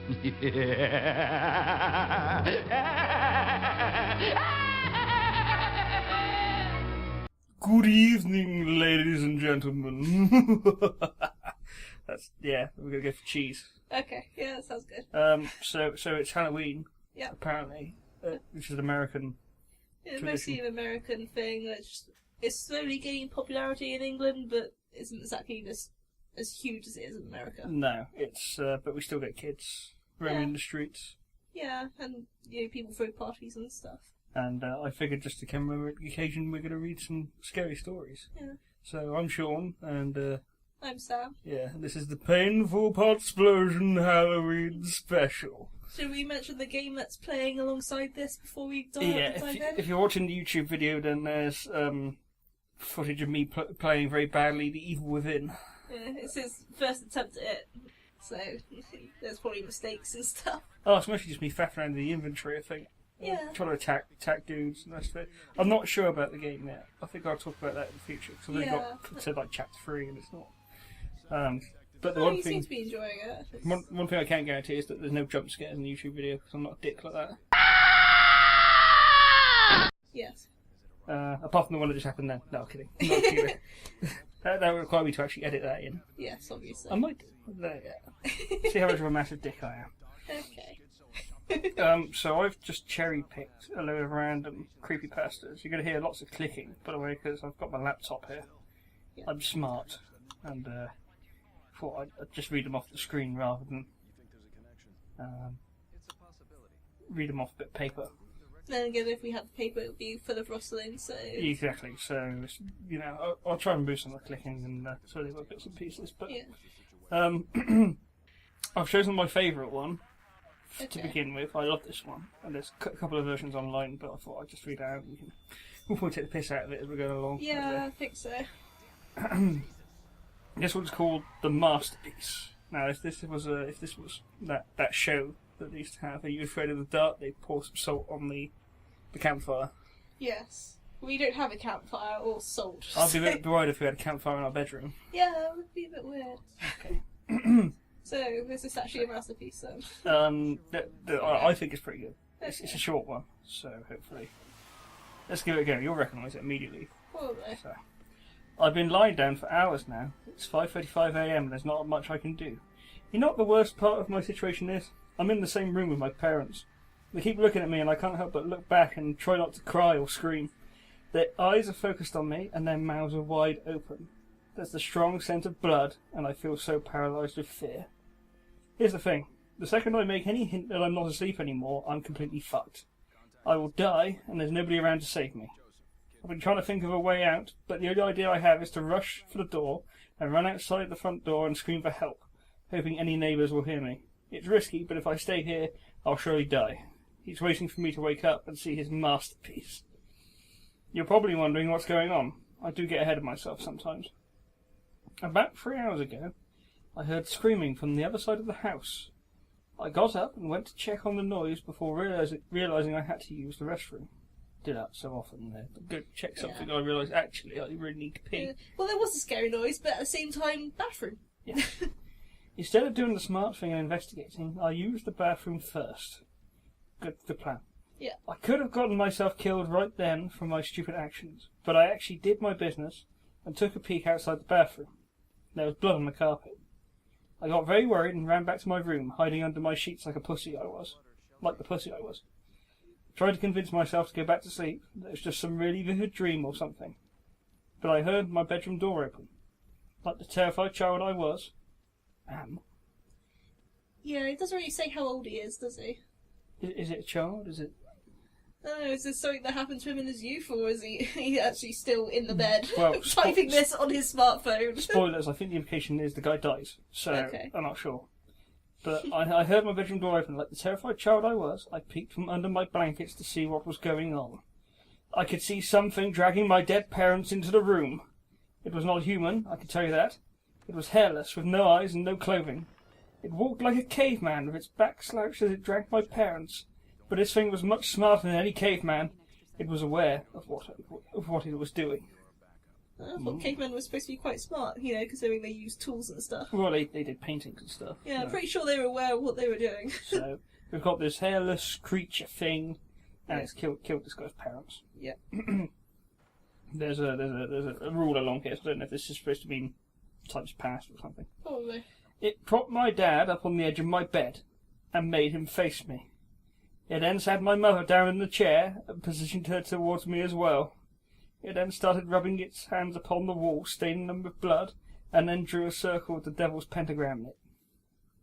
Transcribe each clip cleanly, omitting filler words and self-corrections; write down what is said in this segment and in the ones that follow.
Good evening, ladies and gentlemen. We're gonna go for cheese. Okay, yeah, that sounds good. So it's Halloween. Yeah. Apparently, which is an American. It's mostly an American thing. It's slowly gaining popularity in England, but isn't exactly as huge as it is in America. No, it's but we still get kids roaming the streets. Yeah, and people throw parties and stuff. And I figured just to commemorate the occasion, we're going to read some scary stories. Yeah. So I'm Sean, and I'm Sam. Yeah, this is the PAYNEful podSPLOSION Halloween special. Should we mention the game that's playing alongside this before we dive in? If you're watching the YouTube video, then there's footage of me playing very badly The Evil Within. Yeah, it's his first attempt at it, so there's probably mistakes and stuff. Oh, it's mostly just me faffing around in the inventory, I think. Yeah. Trying to attack dudes and that's it. I'm not sure about the game yet. I think I'll talk about that in the future because I've only got to like chapter 3 and it's not. But the one thing, seem to be enjoying it. One thing I can guarantee is that there's no jump scares in the YouTube video because I'm not a dick like that. Yes. Apart from the one that just happened then. No, I'm kidding. I'm not kidding. That would require me to actually edit that in. Yes, obviously. I might do. See how much of a massive dick I am. Okay. So I've just cherry-picked a load of random creepypastas. You're going to hear lots of clicking, by the way, because I've got my laptop here. Yeah. I'm smart, and thought I'd just read them off the screen rather than read them off a bit of paper. Then again, if we had the paper, it would be full of rustling, so... Exactly, so, I'll try and boost some of the clicking and sort of bits and pieces, but... Yeah. I've chosen my favourite one. To begin with, I love this one, and there's a couple of versions online, but I thought I'd just read it out and we'll probably take the piss out of it as we're going along. Yeah, I think so. This one's called The Masterpiece. Now, if this was that show that they used to have, Are You Afraid of the Dark? They pour some salt on the campfire. Yes. We don't have a campfire or salt. I'd be a bit worried if we had a campfire in our bedroom. Yeah, that would be a bit weird. Okay. So, is this actually a masterpiece then? I think it's pretty good. Okay. It's a short one, so hopefully. Let's give it a go. You'll recognise it immediately. Probably. So, I've been lying down for hours now. It's 5:35 AM and there's not much I can do. You know what the worst part of my situation is? I'm in the same room with my parents. They keep looking at me and I can't help but look back and try not to cry or scream. Their eyes are focused on me and their mouths are wide open. There's the strong scent of blood and I feel so paralysed with fear. Here's the thing. The second I make any hint that I'm not asleep anymore, I'm completely fucked. I will die, and there's nobody around to save me. I've been trying to think of a way out, but the only idea I have is to rush for the door and run outside the front door and scream for help, hoping any neighbours will hear me. It's risky, but if I stay here, I'll surely die. He's waiting for me to wake up and see his masterpiece. You're probably wondering what's going on. I do get ahead of myself sometimes. About 3 hours ago, I heard screaming from the other side of the house. I got up and went to check on the noise before realising I had to use the restroom. Do that so often there. Go check something, I realised actually I really need to pee. Yeah. Well, there was a scary noise, but at the same time, bathroom. Yeah. Instead of doing the smart thing and investigating, I used the bathroom first. Good plan. Yeah. I could have gotten myself killed right then from my stupid actions, but I actually did my business and took a peek outside the bathroom. There was blood on the carpet. I got very worried and ran back to my room, hiding under my sheets like the pussy I was. Tried to convince myself to go back to sleep, that it was just some really vivid dream or something. But I heard my bedroom door open. Like the terrified child I was, Yeah, it doesn't really say how old he is, does he? Is it a child? Is it... I don't know, is this something that happened to him in his youth, or is he actually still in the bed, well, typing this on his smartphone? Spoilers, I think the implication is the guy dies, so I'm not sure. But I heard my bedroom door open. Like the terrified child I was, I peeked from under my blankets to see what was going on. I could see something dragging my dead parents into the room. It was not human, I can tell you that. It was hairless, with no eyes and no clothing. It walked like a caveman, with its back slouched as it dragged my parents. But this thing was much smarter than any caveman. It was aware of what it was doing. I thought cavemen were supposed to be quite smart, considering they used tools and stuff. Well, they did paintings and stuff. Yeah, I'm pretty sure they were aware of what they were doing. So we've got this hairless creature thing, and it's killed this guy's parents. Yeah. There's a rule along here, so I don't know if this is supposed to mean time's past or something. Probably. It propped my dad up on the edge of my bed and made him face me. It then sat my mother down in the chair and positioned her towards me as well. It then started rubbing its hands upon the wall, staining them with blood, and then drew a circle with the devil's pentagram in it.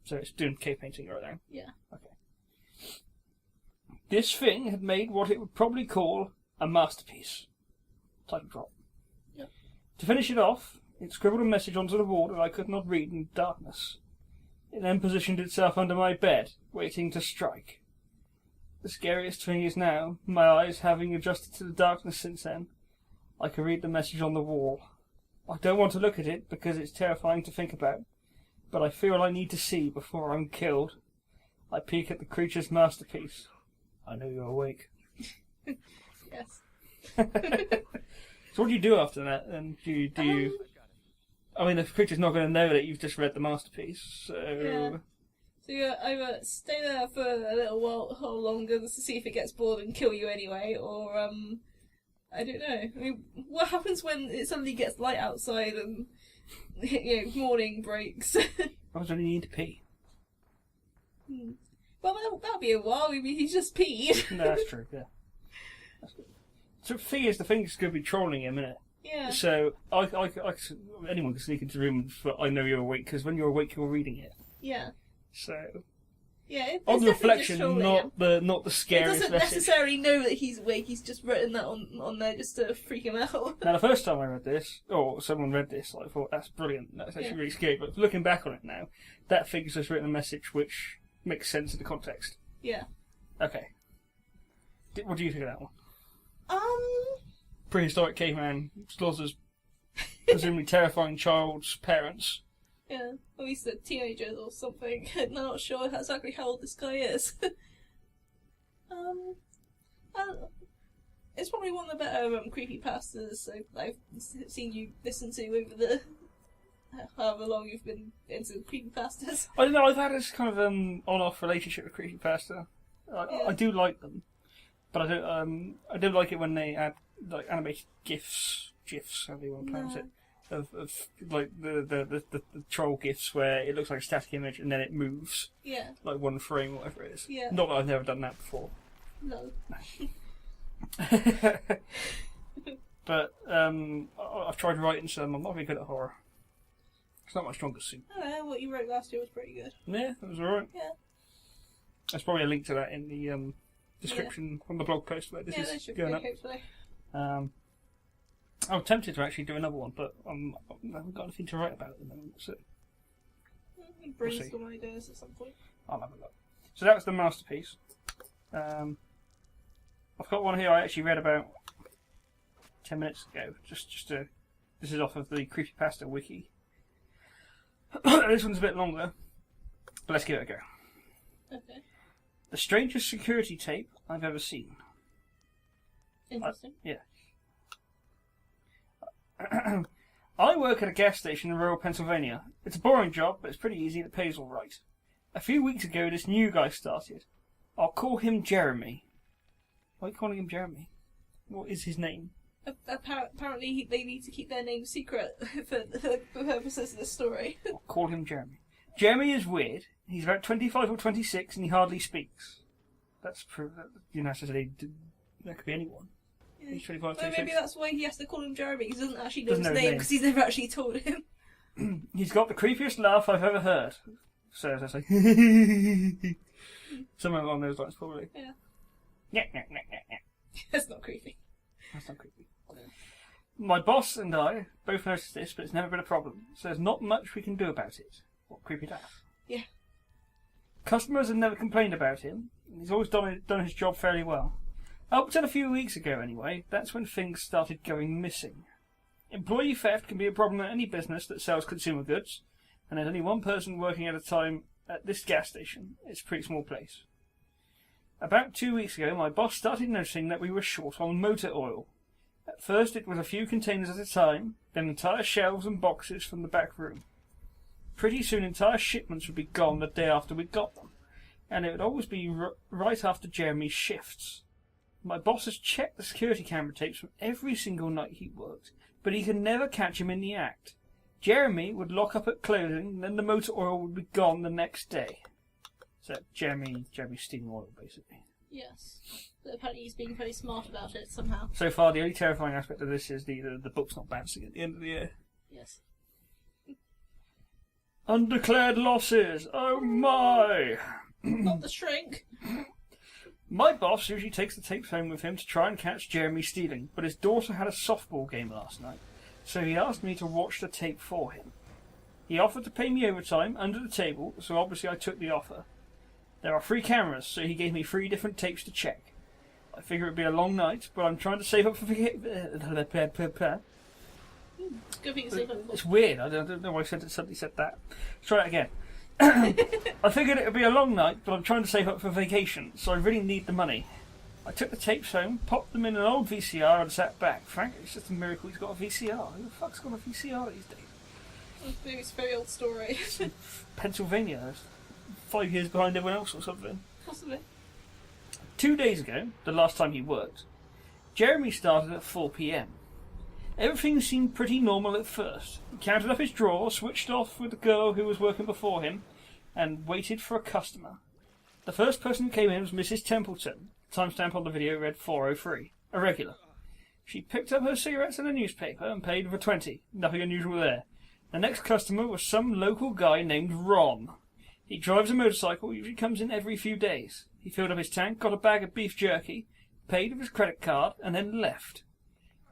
So it's doing cave painting right now. Yeah. Okay. This thing had made what it would probably call a masterpiece. Title drop. Yep. To finish it off, it scribbled a message onto the wall that I could not read in the darkness. It then positioned itself under my bed, waiting to strike. The scariest thing is now, my eyes having adjusted to the darkness since then, I can read the message on the wall. I don't want to look at it because it's terrifying to think about, but I feel I need to see before I'm killed. I peek at the creature's masterpiece. I know you're awake. Yes. So what do you do after that? And do you? I mean, the creature's not going to know that you've just read the masterpiece, so. Yeah. So you either stay there for a little while longer just to see if it gets bored and kill you anyway, or I don't know. I mean, what happens when it suddenly gets light outside and morning breaks? I was only need to pee. Well, that'll be a while. I mean, he's just peed. No, that's true. Yeah. That's good. So the thing is, the thing's going to be trolling him, isn't it? Yeah. So anyone can sneak into the room. But I know you're awake because when you're awake, you're reading it. Yeah. So. Yeah. It's On the reflection, not the scariest It doesn't message. necessarily know that he's awake. He's just written that on there just to freak him out. Now, the first time I read this, or someone read this, I thought that's brilliant. That's actually really scary. But looking back on it now, that thing's just written a message which makes sense in the context. Yeah. Okay. What do you think of that one? Prehistoric caveman slaughters presumably terrifying child's parents. Yeah, at least they're teenagers or something. I'm not sure exactly how old this guy is. It's probably one of the better creepypastas I've seen you listen to over the however long you've been into creepypastas. I don't know, I've had this kind of on-off relationship with creepypasta. I do like them, but I don't like it when they add like animated gifs, however you want to pronounce it, of like the troll gifs where it looks like a static image and then it moves. Yeah. Like one frame or whatever it is. Yeah. Not that I've never done that before. No. But I've tried writing some. I'm not very good at horror. It's not my strongest suit. Oh, what you wrote last year was pretty good. Yeah, that was alright. Yeah. There's probably a link to that in the description on the blog post where this that is should going be up. hopefully. I'm tempted to actually do another one, but I haven't got anything to write about at the moment. So Brainstorm ideas at some point. I'll have a look. So that was the masterpiece. I've got one here I actually read about 10 minutes ago. This is off of the Creepypasta wiki. This one's a bit longer, but let's give it a go. Okay. The strangest security tape I've ever seen. Interesting. Yeah. I work at a gas station in rural Pennsylvania. It's a boring job, but it's pretty easy and it pays all right. A few weeks ago, this new guy started. I'll call him Jeremy. Why are you calling him Jeremy? What is his name? Apparently, they need to keep their name secret for the purposes of the story. I'll call him Jeremy. Jeremy is weird. He's about 25 or 26 and he hardly speaks. That's proof that, that could be anyone. Yeah. He's 25, Well, 26. maybe that's why he has to call him Jeremy, because he doesn't actually know Doesn't his know his name, name. because he's never actually told him. He's got the creepiest laugh I've ever heard. So as I say, something along those lines, probably. Yeah. Yeah. That's not creepy. That's not creepy. My boss and I both noticed this, but it's never been a problem. So there's not much we can do about it. What creepy laugh? Yeah. Customers have never complained about him. And he's always done his job fairly well. Up till a few weeks ago, anyway, that's when things started going missing. Employee theft can be a problem at any business that sells consumer goods, and there's only one person working at a time at this gas station. It's a pretty small place. About 2 weeks ago, my boss started noticing that we were short on motor oil. At first it was a few containers at a time, then entire shelves and boxes from the back room. Pretty soon entire shipments would be gone the day after we got them, and it would always be right after Jeremy's shifts. My boss has checked the security camera tapes from every single night he worked, but he could never catch him in the act. Jeremy would lock up at closing, then the motor oil would be gone the next day. So Jeremy stealing oil, basically. Yes. But apparently he's being very smart about it somehow. So far, the only terrifying aspect of this is the book's not bouncing at the end of the year. Yes. Undeclared losses! Oh my! Not the shrink. My boss usually takes the tapes home with him to try and catch Jeremy stealing, but his daughter had a softball game last night, so he asked me to watch the tape for him. He offered to pay me overtime under the table, so obviously I took the offer. There are 3 cameras, so he gave me 3 different tapes to check. I figure it'd be a long night, but I'm trying to save up for Good thing it's It's weird. I don't know why I suddenly said that. Let's try it again. I figured it would be a long night, but I'm trying to save up for vacation, so I really need the money. I took the tapes home, popped them in an old VCR, and sat back. Frankly, it's just a miracle he's got a VCR. Who the fuck's got a VCR these days? Maybe it's a very old story. Pennsylvania, 5 years behind everyone else or something. Possibly. 2 days ago, the last time he worked, Jeremy started at 4 p.m. Everything seemed pretty normal at first. He counted up his drawer, switched off with the girl who was working before him, and waited for a customer. The first person who came in was Mrs. Templeton. The timestamp on the video read 4:03. A regular. She picked up her cigarettes and a newspaper and paid for 20. Nothing unusual there. The next customer was some local guy named Ron. He drives a motorcycle, usually comes in every few days. He filled up his tank, got a bag of beef jerky, paid with his credit card, and then left.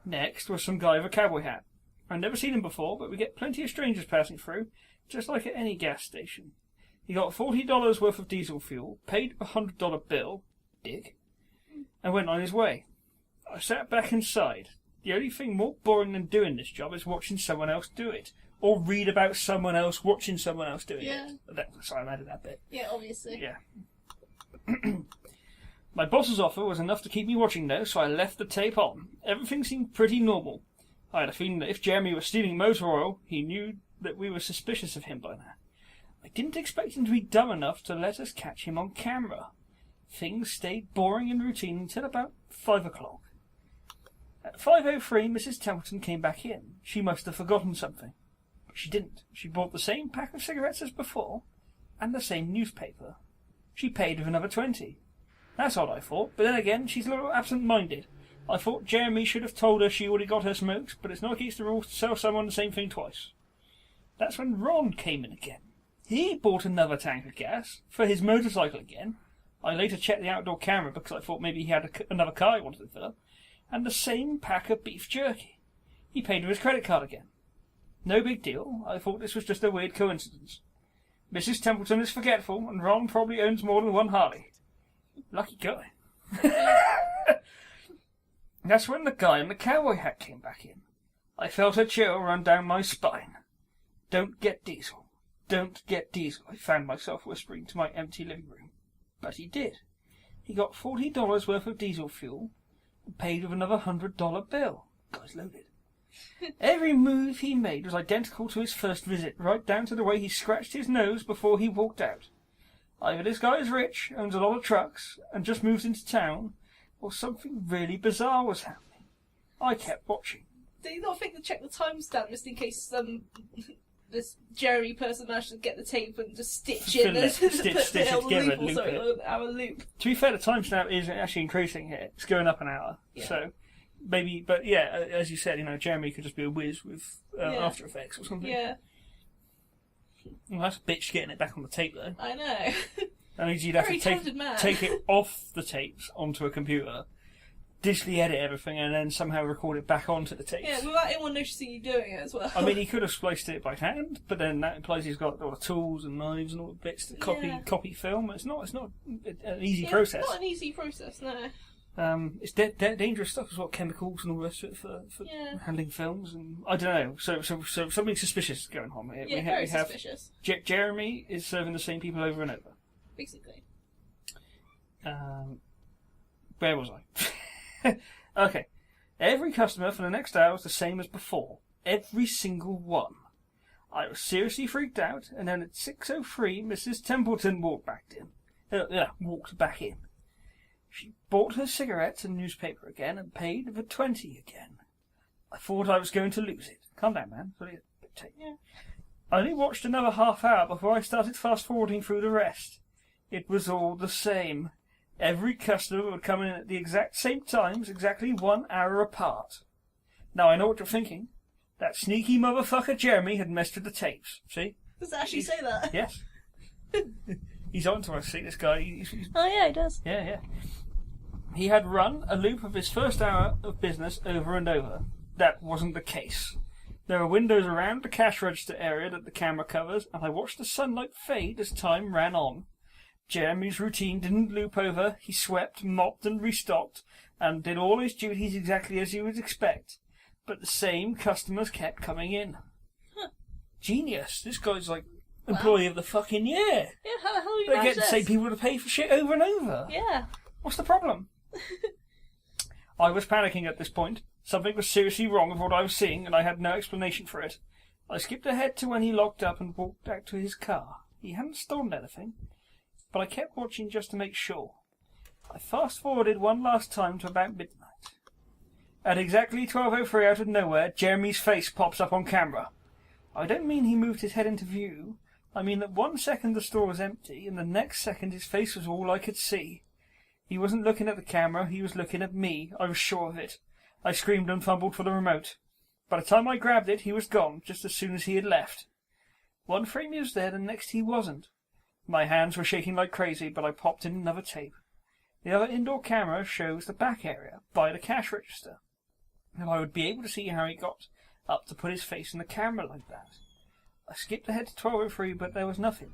Next was some guy with a cowboy hat. I've never seen him before, but we get plenty of strangers passing through, just like at any gas station. He got $40 worth of diesel fuel, paid a $100 bill, dick, and went on his way. I sat back inside. The only thing more boring than doing this job is watching someone else do it, or read about someone else watching someone else doing it. Sorry, I added that bit. Yeah, obviously. Yeah. My boss's offer was enough to keep me watching though, so I left the tape on. Everything seemed pretty normal. I had a feeling that if Jeremy was stealing motor oil, he knew that we were suspicious of him by now. I didn't expect him to be dumb enough to let us catch him on camera. Things stayed boring and routine until about 5 o'clock. At 5:03, Mrs. Templeton came back in. She must have forgotten something. But she didn't. She bought the same pack of cigarettes as before, and the same newspaper. She paid with another 20. That's odd, I thought, but then again, she's a little absent-minded. I thought Jeremy should have told her she already got her smokes, but it's not against the rules to sell someone the same thing twice. That's when Ron came in again. He bought another tank of gas for his motorcycle again. I later checked the outdoor camera because I thought maybe he had another car he wanted to fill up, and the same pack of beef jerky. He paid with his credit card again. No big deal. I thought this was just a weird coincidence. Mrs. Templeton is forgetful, and Ron probably owns more than one Harley. Lucky guy. That's when the guy in the cowboy hat came back in. I felt a chill run down my spine. Don't get diesel. Don't get diesel, I found myself whispering to my empty living room. But he did. He got $40 worth of diesel fuel and paid with another $100 bill. Guy's loaded. Every move he made was identical to his first visit, right down to the way he scratched his nose before he walked out. Either this guy is rich, owns a lot of trucks, and just moved into town, or something really bizarre was happening. I kept watching. Do you not think to check the timestamp just in case this Jeremy person managed to get the tape and just stitch in Stitch it together and loop it. An hour loop? To be fair, the timestamp is actually increasing here. It's going up an hour. Yeah. So maybe, but yeah, as you said, Jeremy could just be a whiz with After Effects or something. Yeah. Well, that's a bitch getting it back on the tape though. I know. That means you'd have Very to talented man. take it off the tapes onto a computer, digitally edit everything, and then somehow record it back onto the tapes. Yeah, without anyone noticing you doing it as well. I mean, he could have spliced it by hand, but then that implies he's got all the tools and knives and all the bits to copy film. It's not an easy process. It's not an easy process, no. It's dangerous stuff as well, chemicals and all the rest of it for handling films, and I don't know. So something suspicious is going on here. Yeah, very suspicious. Jeremy is serving the same people over and over. Basically. Where was I? Okay. Every customer for the next hour was the same as before. Every single one. I was seriously freaked out, and then at 6:03 Mrs. Templeton walked back in. She bought her cigarettes and newspaper again and paid for 20 again. I thought I was going to lose it. Calm down, man. Yeah. I only watched another half hour before I started fast-forwarding through the rest. It was all the same. Every customer would come in at the exact same times, exactly 1 hour apart. Now I know what you're thinking. That sneaky motherfucker Jeremy had messed with the tapes. See? Does it actually say that? Yes. He's on to us, see, this guy. Oh yeah, he does. Yeah. He had run a loop of his first hour of business over and over. That wasn't the case. There were windows around the cash register area that the camera covers, and I watched the sunlight fade as time ran on. Jeremy's routine didn't loop over. He swept, mopped, and restocked, and did all his duties exactly as you would expect. But the same customers kept coming in. Huh. Genius. This guy's like employee of the fucking year. Yeah, how the hell you They manage get the this? same people to pay for shit over and over. Yeah. What's the problem? I was panicking at this point. Something was seriously wrong with what I was seeing, and I had no explanation for it. I skipped ahead to when he locked up and walked back to his car. He hadn't stolen anything, but I kept watching just to make sure. I fast-forwarded one last time to about midnight. At exactly 12:03 out of nowhere, Jeremy's face pops up on camera. I don't mean he moved his head into view. I mean that 1 second the store was empty, and the next second his face was all I could see. He wasn't looking at the camera, he was looking at me. I was sure of it. I screamed and fumbled for the remote. By the time I grabbed it, he was gone, just as soon as he had left. One frame he was there, the next he wasn't. My hands were shaking like crazy, but I popped in another tape. The other indoor camera shows the back area, by the cash register. And I would be able to see how he got up to put his face in the camera like that. I skipped ahead to 12:03, but there was nothing.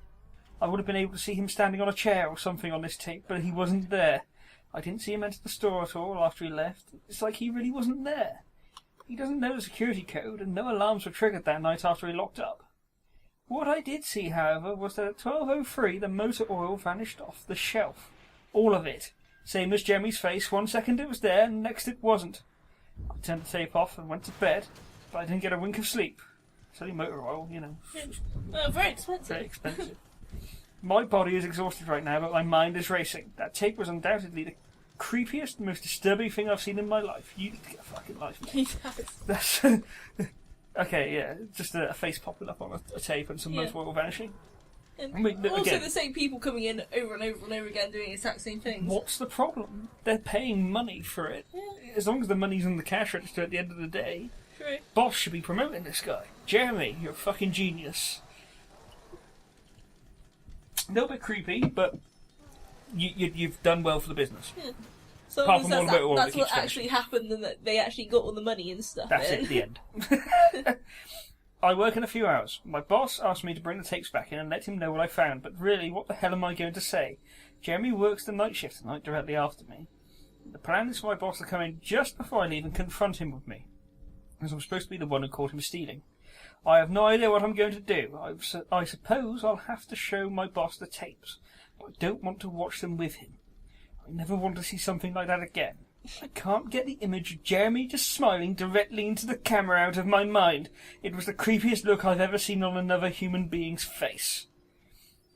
I would have been able to see him standing on a chair or something on this tape, but he wasn't there. I didn't see him enter the store at all after he left. It's like he really wasn't there. He doesn't know the security code, and no alarms were triggered that night after he locked up. What I did see, however, was that at 12:03 the motor oil vanished off the shelf. All of it. Same as Jeremy's face. 1 second it was there, and next it wasn't. I turned the tape off and went to bed, but I didn't get a wink of sleep. It's only motor oil, you know. Very expensive. Very expensive. My body is exhausted right now, but my mind is racing. That tape was undoubtedly the creepiest, most disturbing thing I've seen in my life. You need to get a fucking life, mate. That's okay, yeah, just a face popping up on a tape and some motor oil vanishing. And I mean, also again, the same people coming in over and over and over again doing the exact same things. what's the problem? They're paying money for it. Yeah. As long as the money's in the cash register at the end of the day, True. boss should be promoting this guy. Jeremy, you're a fucking genius. A little bit creepy, but you've done well for the business. Yeah. So Apart from all the motor oil that's that what keeps actually happened, and that they actually got all the money and stuff. That's in. it, the end. I work in a few hours. My boss asked me to bring the tapes back in and let him know what I found, but really, what the hell am I going to say? Jeremy works the night shift tonight directly after me. The plan is for my boss to come in just before I leave and confront him with me, as I'm supposed to be the one who caught him stealing. I have no idea what I'm going to do. I suppose I'll have to show my boss the tapes, but I don't want to watch them with him. I never want to see something like that again. I can't get the image of Jeremy just smiling directly into the camera out of my mind. It was the creepiest look I've ever seen on another human being's face.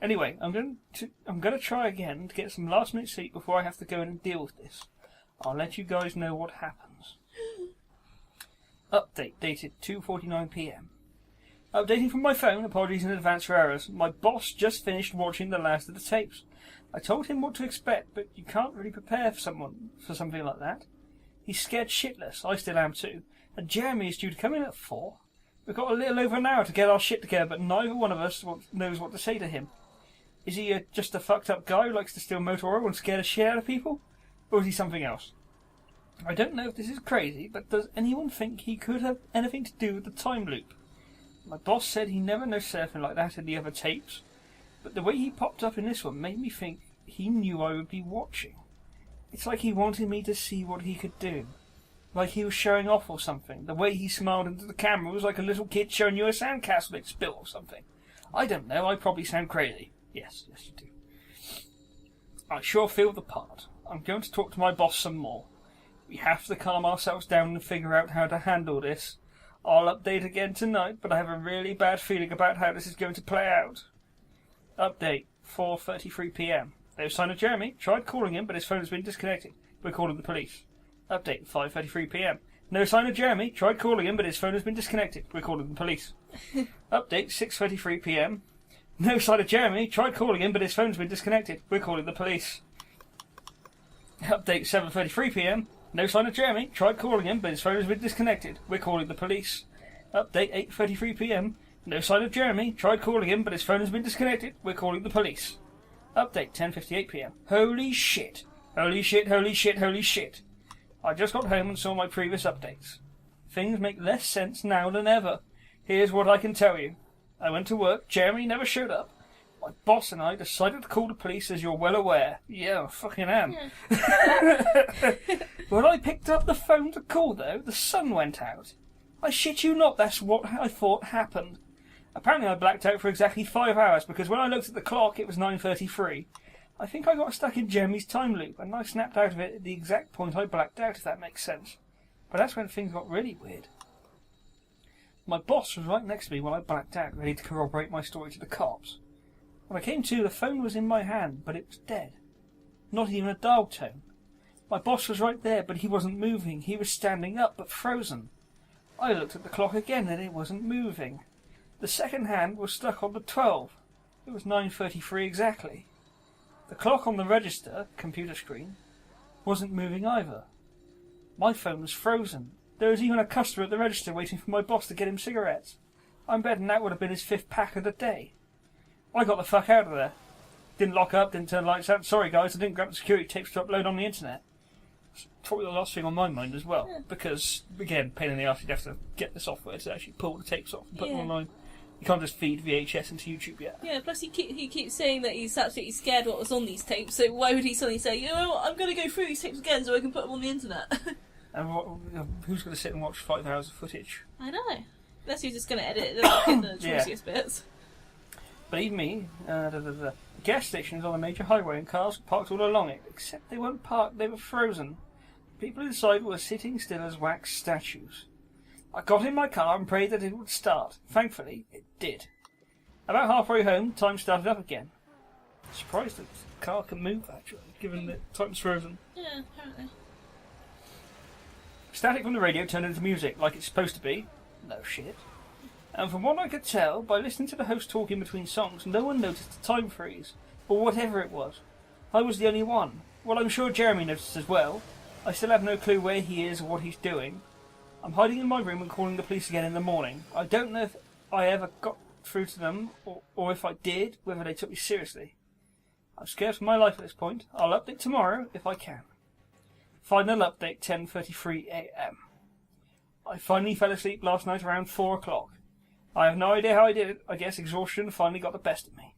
Anyway, I'm going to try again to get some last-minute sleep before I have to go in and deal with this. I'll let you guys know what happens. Update dated 2:49 p.m. Updating from my phone. Apologies in advance for errors. My boss just finished watching the last of the tapes. I told him what to expect, but you can't really prepare for something like that. He's scared shitless. I still am too. And Jeremy is due to come in at 4. We've got a little over an hour to get our shit together, but neither one of us knows what to say to him. Is he just a fucked up guy who likes to steal motor oil and scare the shit out of people? Or is he something else? I don't know if this is crazy, but does anyone think he could have anything to do with the time loop? My boss said he never noticed anything like that in the other tapes, but the way he popped up in this one made me think he knew I would be watching. It's like he wanted me to see what he could do. Like he was showing off or something. The way he smiled into the camera was like a little kid showing you a sandcastle that's built or something. I don't know, I probably sound crazy. Yes, you do. I sure feel the part. I'm going to talk to my boss some more. We have to calm ourselves down and figure out how to handle this. I'll update again tonight, but I have a really bad feeling about how this is going to play out. Update, 4:33 p.m. No sign of Jeremy. Tried calling him, but his phone has been disconnected. We're calling the police. Update, 5:33 p.m. No sign of Jeremy. Tried calling him, but his phone has been disconnected. We're calling the police. Update, 6:33 p.m. No sign of Jeremy. Tried calling him, but his phone's been disconnected. We're calling the police. Update, 7:33 p.m. No sign of Jeremy. Tried calling him, but his phone has been disconnected. We're calling the police. Update, 8:33 p.m. No sign of Jeremy. Tried calling him, but his phone has been disconnected. We're calling the police. Update, 10:58 p.m. Holy shit. Holy shit, holy shit, holy shit. I just got home and saw my previous updates. Things make less sense now than ever. Here's what I can tell you. I went to work. Jeremy never showed up. My boss and I decided to call the police, as you're well aware. Yeah, I fucking am. Yeah. When I picked up the phone to call, though, the sun went out. I shit you not, that's what I thought happened. Apparently I blacked out for exactly 5 hours, because when I looked at the clock, it was 9:33. I think I got stuck in Jeremy's time loop, and I snapped out of it at the exact point I blacked out, if that makes sense. But that's when things got really weird. My boss was right next to me when I blacked out, ready to corroborate my story to the cops. When I came to, the phone was in my hand, but it was dead. Not even a dial tone. My boss was right there, but he wasn't moving. He was standing up, but frozen. I looked at the clock again, and it wasn't moving. The second hand was stuck on the 12. It was 9:33 exactly. The clock on the register, computer screen, wasn't moving either. My phone was frozen. There was even a customer at the register waiting for my boss to get him cigarettes. I'm betting that would have been his 5th pack of the day. I got the fuck out of there. Didn't lock up, didn't turn lights out. Sorry guys, I didn't grab the security tapes to upload on the internet. It's probably the last thing on my mind as well. Yeah. Because, again, pain in the arse, you'd have to get the software to actually pull the tapes off and put them online. You can't just feed VHS into YouTube yet. Yeah, plus he keeps saying that he's absolutely scared what was on these tapes, so why would he suddenly say, you know what, I'm going to go through these tapes again so I can put them on the internet? And who's going to sit and watch 5 hours of footage? I know. Unless you're just going to edit it and get the juiciest bits. Believe me, the gas stations on a major highway and cars were parked all along it, except they weren't parked, they were frozen. People inside were sitting still as wax statues. I got in my car and prayed that it would start. Thankfully, it did. About halfway home, time started up again. Surprised that the car can move, actually, given that time's frozen. Yeah, apparently. Static from the radio turned into music, like it's supposed to be. No shit. And from what I could tell, by listening to the host talk in between songs, no one noticed the time freeze, or whatever it was. I was the only one. Well, I'm sure Jeremy noticed as well. I still have no clue where he is or what he's doing. I'm hiding in my room and calling the police again in the morning. I don't know if I ever got through to them, or if I did, whether they took me seriously. I'm scared for my life at this point. I'll update tomorrow if I can. Final update, 10:33 a.m. I finally fell asleep last night around 4 o'clock. I have no idea how I did it. I guess exhaustion finally got the best of me.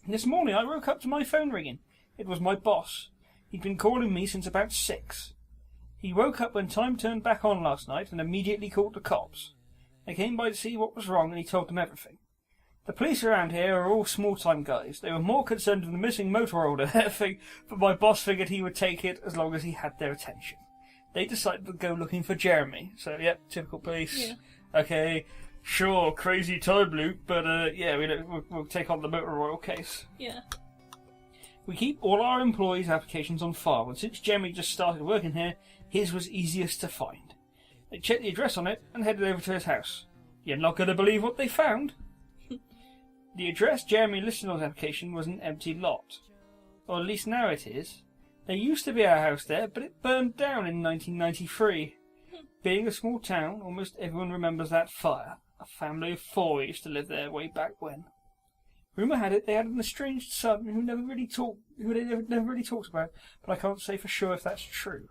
This morning I woke up to my phone ringing. It was my boss. He'd been calling me since about 6. He woke up when time turned back on last night and immediately called the cops. They came by to see what was wrong and he told them everything. The police around here are all small-time guys. They were more concerned with the missing motor oil than anything, but my boss figured he would take it as long as he had their attention. They decided to go looking for Jeremy. So, yep, typical police. Yeah. Okay, sure, crazy time loop, but we'll take on the motor oil case. Yeah. We keep all our employees' applications on file, and since Jeremy just started working here, his was easiest to find. They checked the address on it and headed over to his house. You're not going to believe what they found. The address Jeremy listed on his application was an empty lot. Or at least now it is. There used to be a house there, but it burned down in 1993. Being a small town, almost everyone remembers that fire. A family of 4 used to live there way back when. Rumour had it they had an estranged son who they never really talked about, but I can't say for sure if that's true.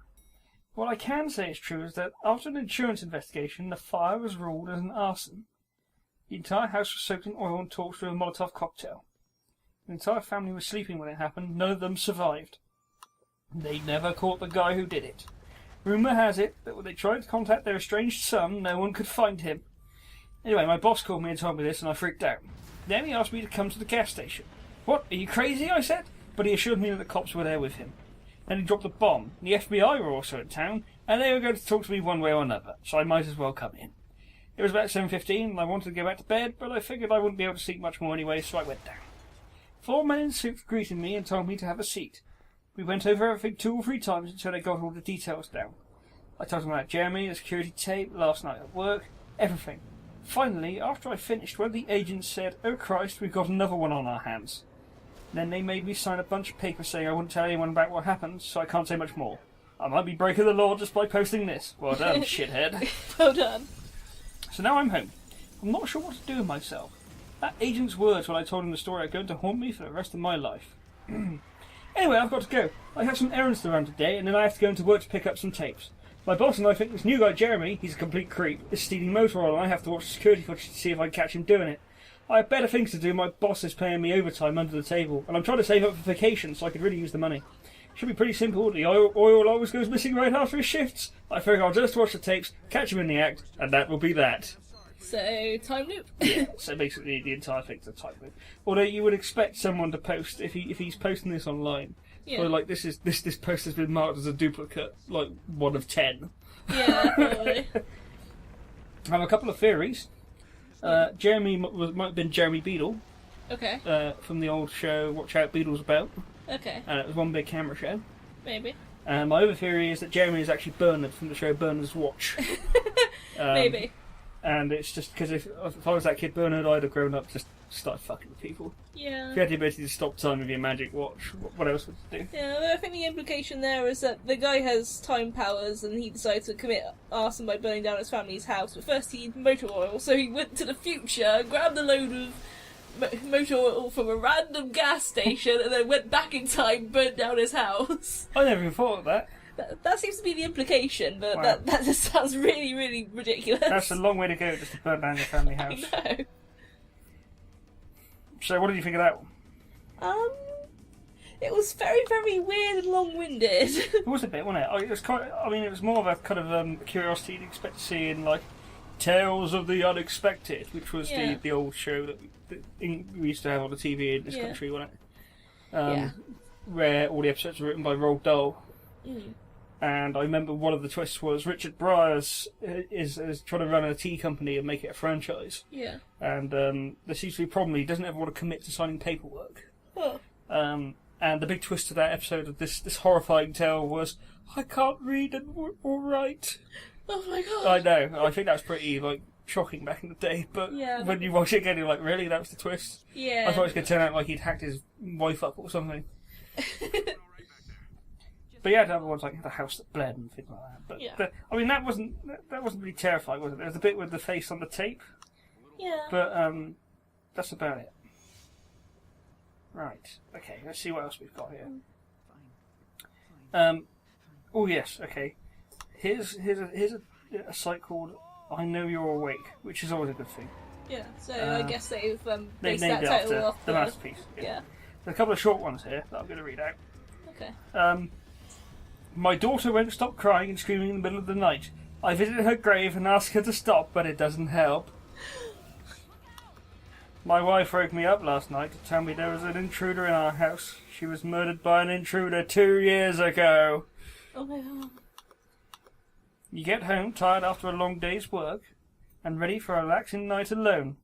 What I can say is true is that after an insurance investigation, the fire was ruled as an arson. The entire house was soaked in oil and torched with a Molotov cocktail. The entire family was sleeping when it happened. None of them survived. They never caught the guy who did it. Rumour has it that when they tried to contact their estranged son, no one could find him. Anyway, my boss called me and told me this, and I freaked out. Then he asked me to come to the gas station. What, are you crazy? I said, but he assured me that the cops were there with him. and he dropped a bomb. And the FBI were also in town, and they were going to talk to me one way or another, so I might as well come in. It was about 7:15, and I wanted to go back to bed, but I figured I wouldn't be able to sleep much more anyway, so I went down. 4 men in suits greeted me and told me to have a seat. We went over everything 2 or 3 times until they got all the details down. I told them about Jeremy, the security tape, last night at work, everything. Finally, after I finished, one of the agents said, "Oh Christ, we've got another one on our hands." Then they made me sign a bunch of papers saying I wouldn't tell anyone about what happened, so I can't say much more. I might be breaking the law just by posting this. Well done, shithead. Well done. So now I'm home. I'm not sure what to do with myself. That agent's words when I told him the story are going to haunt me for the rest of my life. Anyway, I've got to go. I have some errands to run today, and then I have to go into work to pick up some tapes. My boss and I think this new guy, Jeremy, he's a complete creep, is stealing motor oil, and I have to watch security footage to see if I can catch him doing it. I have better things to do. My boss is paying me overtime under the table, and I'm trying to save up for vacation, so I could really use the money. Should be pretty simple. The oil always goes missing right after his shifts. I figure I'll just watch the tapes, catch him in the act, and that will be that. So, time loop. Yeah, so basically the entire thing's a time loop. Although you would expect someone to post, if he's posting this online, Yeah. or like this post has been marked as a duplicate, like 1 of 10. Yeah, probably. I have a couple of theories. Jeremy might have been Jeremy Beadle Okay. from the old show Watch Out Beadle's About, Okay. and it was one big camera show. Maybe. And my other theory is that Jeremy is actually Bernard from the show Bernard's Watch. Maybe. And it's just because if I was that kid Bernard, I'd have grown up just started fucking with people. Yeah. If you had the ability to stop time with your magic watch, what else would you do? Yeah, well, I think the implication there is that the guy has time powers and he decided to commit arson by burning down his family's house. But first he needed motor oil, so he went to the future, grabbed a load of motor oil from a random gas station, and then went back in time, burnt down his house. I never even thought of that. That seems to be the implication, but Wow. that just sounds really, really ridiculous. That's a long way to go just to burn down your family house. I know. So what did you think of that one? It was very, very weird and long-winded. It was a bit, wasn't it? It was it was more of a kind of curiosity you'd expect to see in like Tales of the Unexpected, which was Yeah. the old show that we used to have on the TV in this Yeah. country, wasn't it? Yeah. Where all the episodes were written by Roald Dahl. Mm. And I remember one of the twists was Richard Briers is trying to run a tea company and make it a franchise. Yeah. And there seems to be a problem. He doesn't ever want to commit to signing paperwork. Oh. And the big twist to that episode of this horrifying tale was, I can't read or write. Oh my god. I know. I think that was pretty shocking back in the day. But Yeah. when you watch it again, you're like, really? That was the twist? Yeah. I thought it was going to turn out like he'd hacked his wife up or something. But yeah, the other ones like the house that bled and things like that. But Yeah. that wasn't really terrifying, was it? There was a bit with the face on the tape, Yeah. but that's about it. Right. Okay. Let's see what else we've got here. Oh yes. Okay. Here's a site called I Know You're Awake, which is always a good thing. Yeah. So I guess they've They've based named that it title after off the masterpiece. Yeah. There's a couple of short ones here that I'm going to read out. Okay. My daughter won't stop crying and screaming in the middle of the night. I visited her grave and asked her to stop, but it doesn't help. My wife woke me up last night to tell me there was an intruder in our house. She was murdered by an intruder 2 years ago. Oh my god. You get home tired after a long day's work and ready for a relaxing night alone.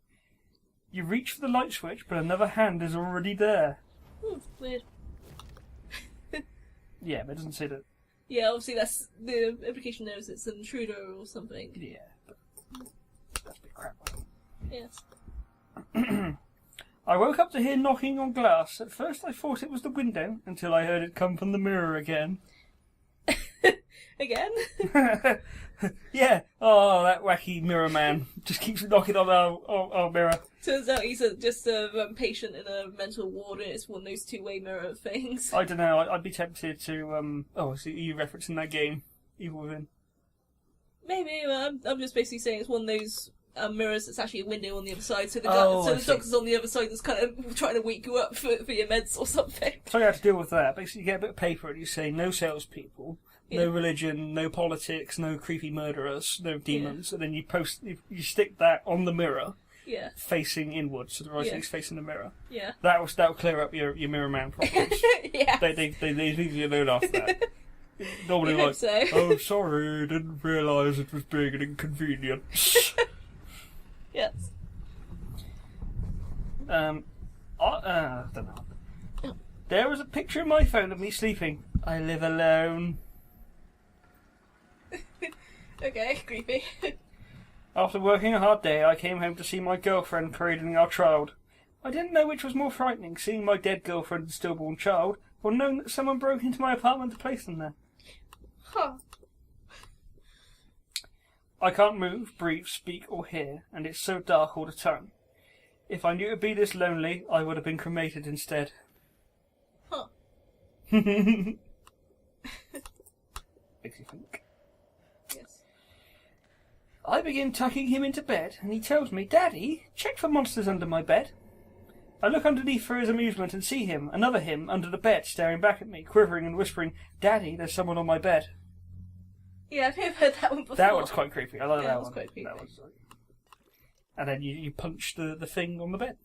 You reach for the light switch, but another hand is already there. Weird. Yeah, but it doesn't say that. Yeah, obviously that's the implication there is it's an intruder or something. Yeah, but that's a bit crap. Yes. I woke up to hear knocking on glass. At first I thought it was the window, until I heard it come from the mirror again. Again? Yeah, oh, that wacky mirror man just keeps knocking on our mirror. Turns out he's just a patient in a mental ward and it's one of those two-way mirror things. I don't know, I'd be tempted to, so you referencing that game, Evil Within? Maybe, well, I'm just basically saying it's one of those mirrors that's actually a window on the other side, so the I see. doctor's on the other side that's kind of trying to wake you up for your meds or something. So you have to deal with that. Basically you get a bit of paper and you say no salespeople, Yeah. no religion, no politics, no creepy murderers, no demons, and then you stick that on the mirror. Yeah. facing inwards, so the writing's Yeah. facing the mirror. Yeah. That'll clear up your mirror mount problems. Yeah. They leave you alone after that. Normally, You hope like, so. oh, sorry, didn't realise it was being an inconvenience. Yes. I don't know. There was a picture in my phone of me sleeping. I live alone. Okay, creepy. After working a hard day, I came home to see my girlfriend cradling our child. I didn't know which was more frightening, seeing my dead girlfriend and stillborn child, or knowing that someone broke into my apartment to place them there. Huh. I can't move, breathe, speak, or hear, and it's so dark all the time. If I knew it would be this lonely, I would have been cremated instead. Huh. Makes you think. Yes. I begin tucking him into bed, and he tells me, Daddy, check for monsters under my bed. I look underneath for his amusement and see him, another him, under the bed, staring back at me, quivering and whispering, Daddy, there's someone on my bed. Yeah, I've never heard that one before. That one's quite creepy. I like Yeah, that that was one. quite creepy. That one's and then you punch the thing on the bed.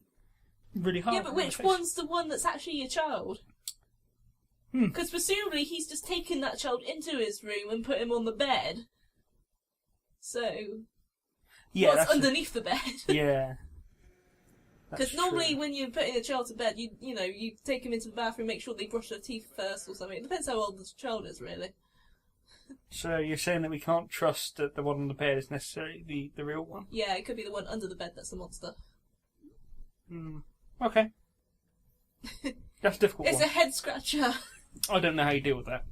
Really hard. Yeah, but which one's the one that's actually your child? Because presumably he's just taken that child into his room and put him on the bed. So, Yeah, what's underneath the bed? Yeah. Because normally when you're putting a child to bed, you take him into the bathroom, make sure they brush their teeth first or something. It depends how old the child is, really. So you're saying that we can't trust that the one on the bed is necessarily the real one? Yeah, it could be the one under the bed that's the monster. Okay. That's a difficult It's one. a head scratcher. I don't know how you deal with that.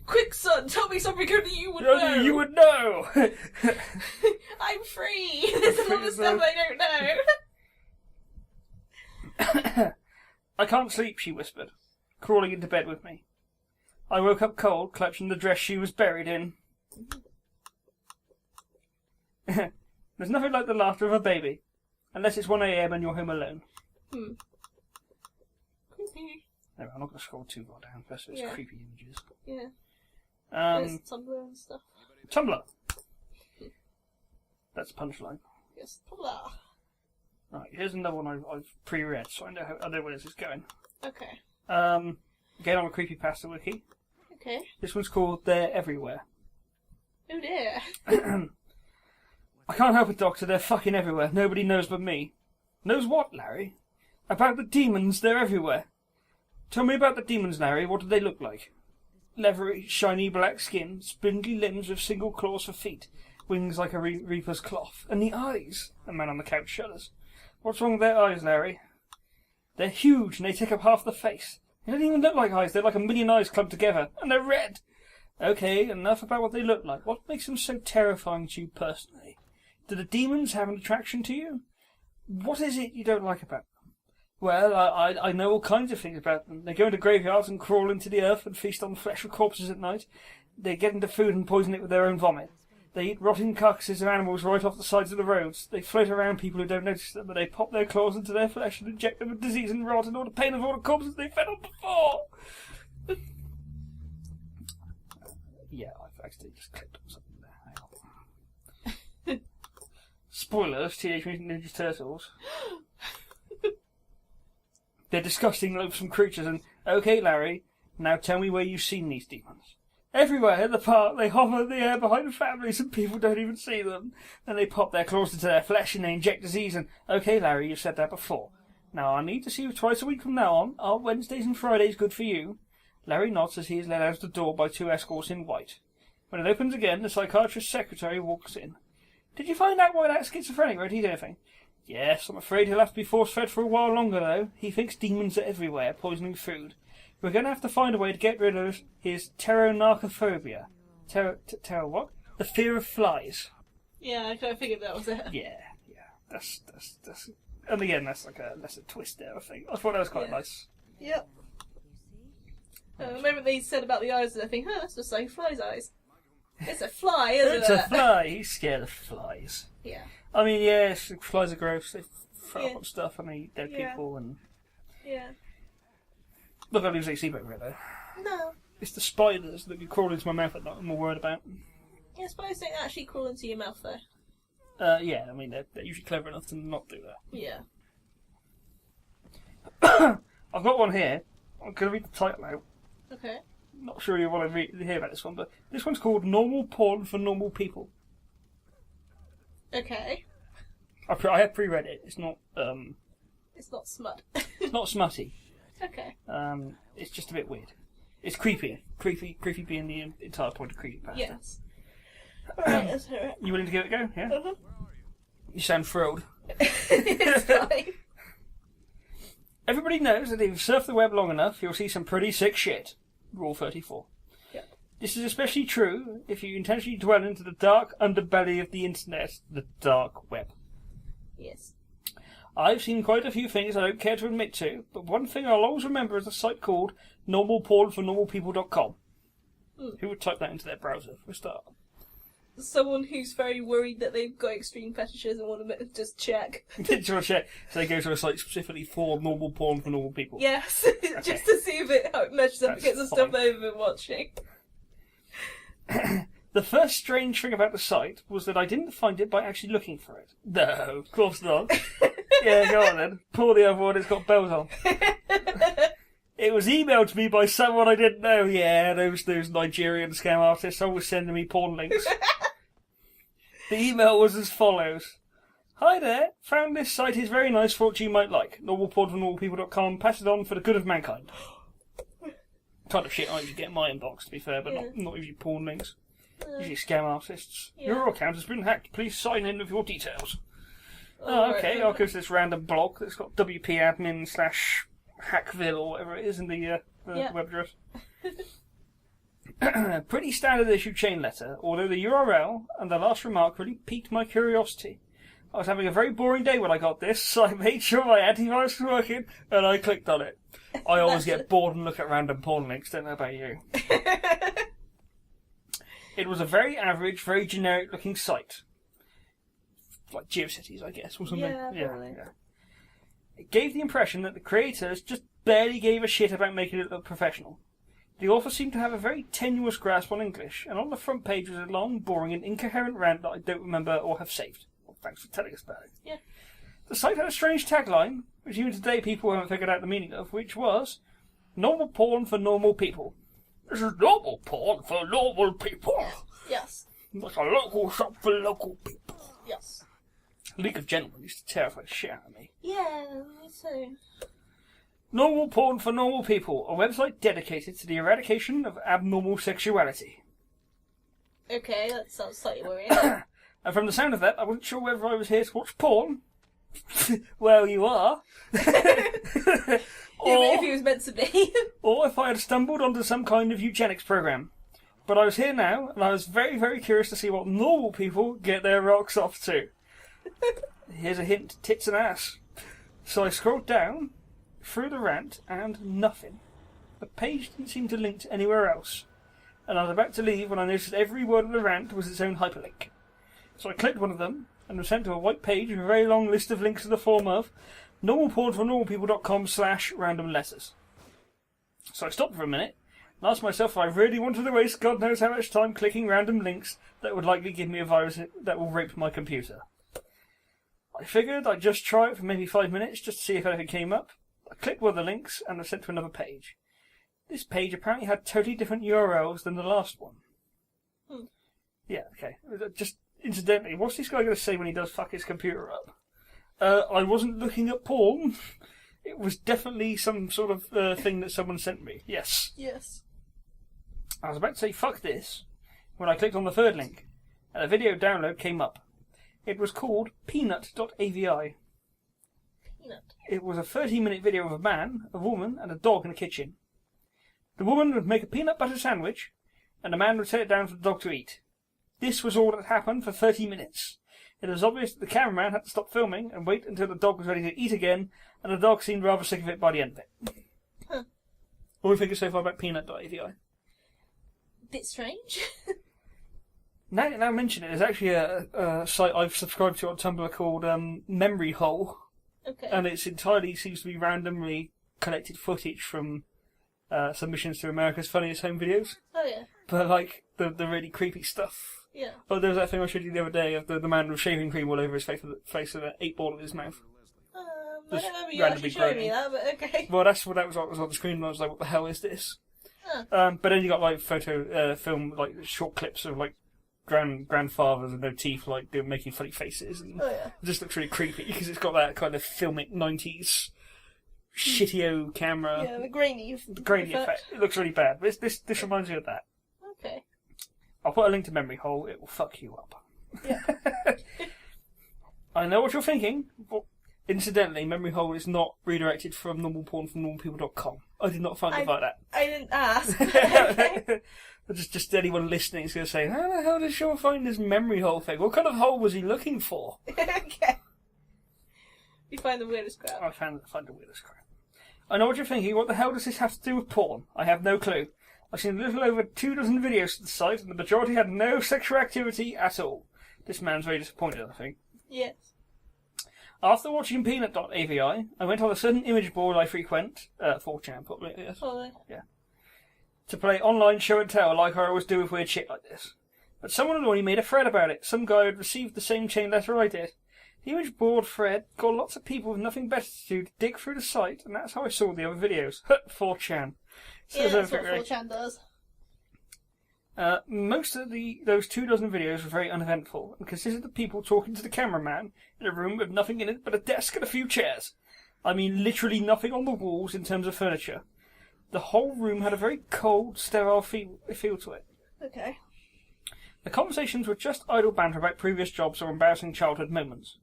Quick, son, tell me something only you would know. Only you would know! I'm free. There's a lot of stuff I don't know. I can't sleep, she whispered, crawling into bed with me. I woke up cold, clutching the dress she was buried in. There's nothing like the laughter of a baby, unless it's 1 a.m. and you're home alone. Creepy. No, I'm not going to scroll too far down, because it's creepy images. Yeah. There's Tumblr and stuff. Tumblr. That's a punchline. Yes, Tumblr. Right, here's another one I've pre-read, so I know where this is going. Okay. Again on a Creepypasta wiki. Okay. This one's called They're Everywhere. Oh dear. I can't help it, Doctor, they're fucking everywhere. Nobody knows but me. Knows what, Larry? About the demons, they're everywhere. Tell me about the demons, Larry. What do they look like? Leathery, shiny black skin, spindly limbs with single claws for feet, wings like a reaper's cloth. And the eyes! The man on the couch shudders. What's wrong with their eyes, Larry? They're huge and they take up half the face. They don't even look like eyes. They're like a million eyes clumped together. And they're red. Okay, enough about what they look like. What makes them so terrifying to you personally? Do the demons have an attraction to you? What is it you don't like about them? Well, I know all kinds of things about them. They go into graveyards and crawl into the earth and feast on the flesh of corpses at night. They get into food and poison it with their own vomit. They eat rotting carcasses of animals right off the sides of the roads. They float around people who don't notice them, but they pop their claws into their flesh and inject them with disease and rot and all the pain of all the corpses they fed on before. Yeah, I've actually just clicked on something there. Hang on. Spoilers, Teenage Mutant Ninja Turtles. They're disgusting, loathsome creatures, and okay, Larry, now tell me where you've seen these demons. Everywhere in the park, they hover in the air behind families and people don't even see them. Then they pop their claws into their flesh and they inject disease and... Okay, Larry, you've said that before. Now, I need to see you twice a week from now on. Are Wednesdays and Fridays good for you? Larry nods as he is led out of the door by 2 escorts in white. When it opens again, the psychiatrist's secretary walks in. Did you find out why that schizophrenic won't eat anything? Yes, I'm afraid he'll have to be force-fed for a while longer, though. He thinks demons are everywhere, poisoning food. We're going to have to find a way to get rid of his pteronarchophobia. What? The fear of flies. Yeah, I kind of figured that was it. Yeah. That's. And again, that's a twist there, I think. I thought that was quite nice. Yep. The moment they said about the eyes, I think, that's just like fly's eyes. It's a fly, isn't it? It's a fly. He's scared of flies. Yeah. I mean, yeah, flies are gross. They throw up on stuff and they eat dead people and... Yeah. Look, I lose AC over it, though. No. It's the spiders that crawl into my mouth at night I'm more worried about. Yeah, spiders don't actually crawl into your mouth, though. Yeah, I mean, they're usually clever enough to not do that. Yeah. I've got one here. I'm going to read the title out. Okay. Not sure you want to hear about this one, but this one's called Normal Porn for Normal People. Okay. I have pre-read it. It's not. It's not smut. It's not smutty. Okay. It's just a bit weird. It's creepy. Creepy being the entire point of creepypasta. Yes. Alright, let's hear it. You willing to give it a go? Yeah. Uh-huh. You sound thrilled. It's fine. Everybody knows that if you surf the web long enough, you'll see some pretty sick shit. Rule 34. Yep. This is especially true if you intentionally dwell into the dark underbelly of the internet, the dark web. Yes. I've seen quite a few things I don't care to admit to, but one thing I'll always remember is a site called normalpornfornormalpeople.com. Who would type that into their browser for a start? Someone who's very worried that they've got extreme fetishes and want to just check. Just want to check. So they go to a site specifically for normal porn for normal people. Yes, just to see how it measures up against the stuff they've been watching. The first strange thing about the site was that I didn't find it by actually looking for it. No, of course not. Yeah, go on then. Pull the other one, it's got bells on. It was emailed to me by someone I didn't know. Yeah, those Nigerian scam artists always sending me porn links. The email was as follows. Hi there, found this site is very nice, thought you might like. Normalpornfornormalpeople.com, pass it on for the good of mankind. Kind of shit I usually get in my inbox, to be fair, but not usually porn links. Usually scam artists. Yeah. Your account has been hacked, please sign in with your details. Oh, okay, I'll go to this random blog that's got wp-admin/hackville or whatever it is in the web address. Pretty standard issue chain letter, although the URL and the last remark really piqued my curiosity. I was having a very boring day when I got this, so I made sure my antivirus was working and I clicked on it. I always get bored and look at random porn links, don't know about you. It was a very average, very generic looking site. Like GeoCities, I guess, or something. Yeah. It gave the impression that the creators just barely gave a shit about making it look professional. The author seemed to have a very tenuous grasp on English, and on the front page was a long, boring and incoherent rant that I don't remember or have saved. Well, thanks for telling us about it. Yeah. The site had a strange tagline, which even today people haven't figured out the meaning of, which was, Normal Porn for Normal People. This is normal porn for normal people. Yes. Like a local shop for local people. Yes. League of Gentlemen used to terrify the shit out of me. Yeah, me too. Normal Porn for Normal People, a website dedicated to the eradication of abnormal sexuality. Okay, that sounds slightly worrying. And from the sound of that, I wasn't sure whether I was here to watch porn. Well, you are. If he was meant to be. Or if I had stumbled onto some kind of eugenics program. But I was here now, and I was very, very curious to see what normal people get their rocks off to. Here's a hint, tits and ass. So I scrolled down, through the rant, and nothing. The page didn't seem to link to anywhere else. And I was about to leave when I noticed every word of the rant was its own hyperlink. So I clicked one of them, and was sent to a white page with a very long list of links in the form of normalpornfornormalpeople.com/random letters. So I stopped for a minute, and asked myself if I really wanted to waste God knows how much time clicking random links that would likely give me a virus that will rape my computer. I figured I'd just try it for maybe 5 minutes just to see if anything came up. I clicked one of the links and was sent to another page. This page apparently had totally different URLs than the last one. Yeah, okay. Just incidentally, what's this guy going to say when he does fuck his computer up? I wasn't looking at porn. It was definitely some sort of thing that someone sent me. Yes. Yes. I was about to say fuck this when I clicked on the third link, and a video download came up. It was called peanut.avi. Peanut. It was a 30-minute video of a man, a woman, and a dog in a kitchen. The woman would make a peanut butter sandwich, and the man would set it down for the dog to eat. This was all that happened for 30 minutes. It was obvious that the cameraman had to stop filming and wait until the dog was ready to eat again, and the dog seemed rather sick of it by the end of it. Huh. What do you think so far about peanut.avi? Bit strange. Now I mention it, there's actually a site I've subscribed to on Tumblr called Memory Hole, Okay. and it's entirely seems to be randomly collected footage from submissions to America's Funniest Home Videos. Oh yeah. But like the really creepy stuff Yeah. Oh, there was that thing I showed you the other day of the man with shaving cream all over his face and an 8-ball in his mouth. I don't remember you randomly actually showing me groaning. that, but okay. Well, that's what that was on the screen, and I was like, what the hell is this? Huh. But then you got, like, film, like, short clips of, like, grandfathers with no teeth, like, making funny faces. And Oh, yeah. it just looks really creepy, because it's got that kind of filmic 90s shitty-o camera. Yeah, the grainy effect. It looks really bad. But this reminds me of that. Okay. I'll put a link to Memory Hole. It will fuck you up. Yeah. I know what you're thinking. But incidentally, Memory Hole is not redirected from normal porn from normalpeople.com. I did not find it like that. I didn't ask. Okay. just anyone listening is going to say, how the hell did Sean find this Memory Hole thing? What kind of hole was he looking for? Okay. You find the weirdest crap. I find the weirdest crap. I know what you're thinking. What the hell does this have to do with porn? I have no clue. I've seen a little over 24 videos to the site, and the majority had no sexual activity at all. This man's very disappointed, I think. Yes. After watching Peanut.avi, I went on a certain image board I frequent, 4chan probably, yes, Probably. to play online show and tell like I always do with weird shit like this. But someone had already made a thread about it. Some guy had received the same chain letter I did. The image board thread got lots of people with nothing better to do to dig through the site, and that's how I saw the other videos. 4chan. Yeah, that's what 4chan does. Most of those 24 videos were very uneventful and consisted of people talking to the cameraman in a room with nothing in it but a desk and a few chairs. I mean, literally nothing on the walls in terms of furniture. The whole room had a very cold, sterile feel to it. Okay. The conversations were just idle banter about previous jobs or embarrassing childhood moments.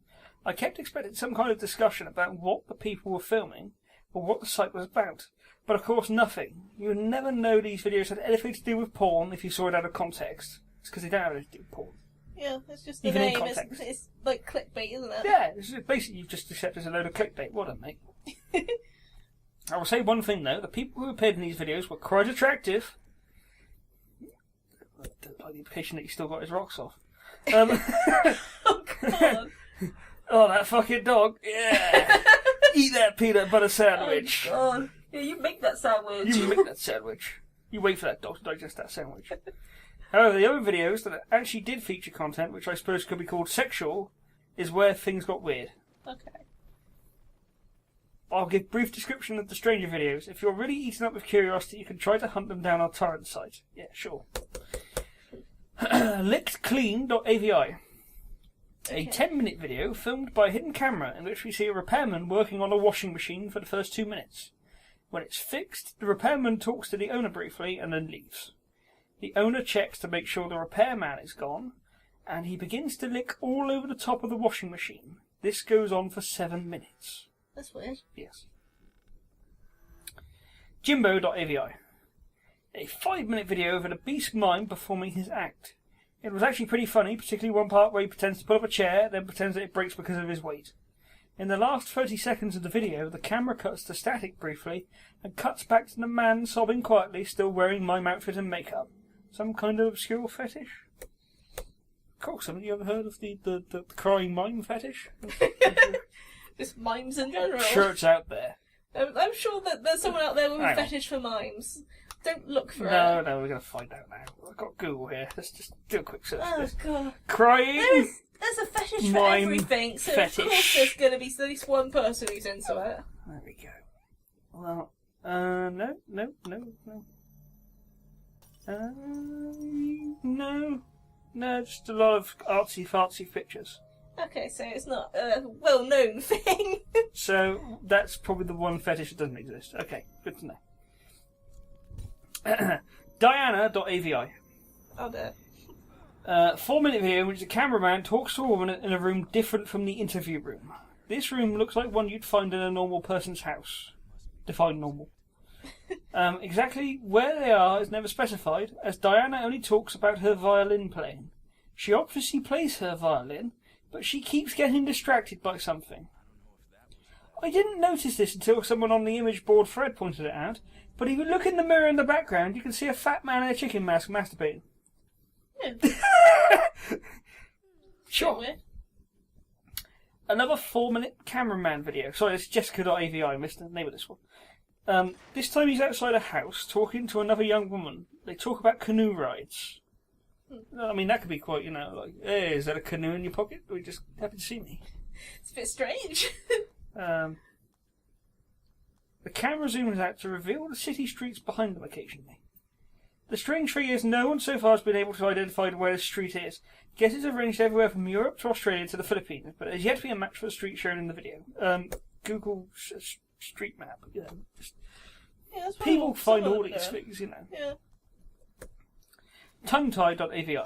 I kept expecting some kind of discussion about what the people were filming or what the site was about. But of course nothing. You would never know these videos had anything to do with porn if you saw it out of context. It's because they don't have anything to do with porn. Yeah, it's just the Even in name. context. It's like clickbait, isn't it? Yeah, it's basically you've just accepted as a load of clickbait. Well done, mate. I will say one thing though, the people who appeared in these videos were quite attractive. Like the implication that he still got his rocks off. Oh, God. Oh, that fucking dog. Yeah. Eat that peanut butter sandwich. Oh, God. Yeah, you make that sandwich. You make that sandwich. You wait for that dog to digest that sandwich. However, the other videos that actually did feature content, which I suppose could be called sexual, is where things got weird. Okay. I'll give brief description of the stranger videos. If you're really eaten up with curiosity, you can try to hunt them down our torrent site. Yeah, sure. Lickedclean.avi. A 10-minute video filmed by a hidden camera in which we see a repairman working on a washing machine for the first 2 minutes. When it's fixed, the repairman talks to the owner briefly and then leaves. The owner checks to make sure the repairman is gone, and he begins to lick all over the top of the washing machine. This goes on for 7 minutes. That's weird. Yes. Jimbo.avi. A 5-minute video of an obese mime performing his act. It was actually pretty funny, particularly one part where he pretends to pull up a chair, then pretends that it breaks because of his weight. In the last 30 seconds of the video, the camera cuts to static briefly, and cuts back to the man sobbing quietly, still wearing mime outfit and makeup. Some kind of obscure fetish? Cool, haven't you ever heard of the crying mime fetish? Just mimes in general. Sure, it's out there. I'm sure that there's someone out there with a Hang on. fetish for mimes. Don't look for it. No, we're going to find out now. I've got Google here. Let's just do a quick search of Oh, this. God. Crying There's a fetish for mime everything, so fetish. of course there's going to be at least one person who's into it. There we go. Well, no. No, just a lot of artsy-fartsy pictures. Okay, so it's not a well-known thing. So, that's probably the one fetish that doesn't exist. Okay, good to know. Diana.avi. Oh, dear. 4-minute video in which the cameraman talks to a woman in a room different from the interview room. This room looks like one you'd find in a normal person's house. Define normal. Exactly where they are is never specified, as Diana only talks about her violin playing. She obviously plays her violin, but she keeps getting distracted by something. I didn't notice this until someone on the image board thread pointed it out, but if you look in the mirror in the background, you can see a fat man in a chicken mask masturbating. Yeah. Sure. Weird. Another 4-minute cameraman video. Sorry, it's Jessica.avi, I missed the name of this one. This time he's outside a house talking to another young woman. They talk about canoe rides. I mean, that could be quite, like, hey, is that a canoe in your pocket? Or you just happy to see me? It's a bit strange. The camera zooms out to reveal the city streets behind them occasionally. The strange thing is no one so far has been able to identify where the street is. Guesses have ranged everywhere from Europe to Australia to the Philippines, but there's yet to be a match for the street shown in the video. Google street map, that's people find all there. these things, Yeah. Tongue-tied.avi.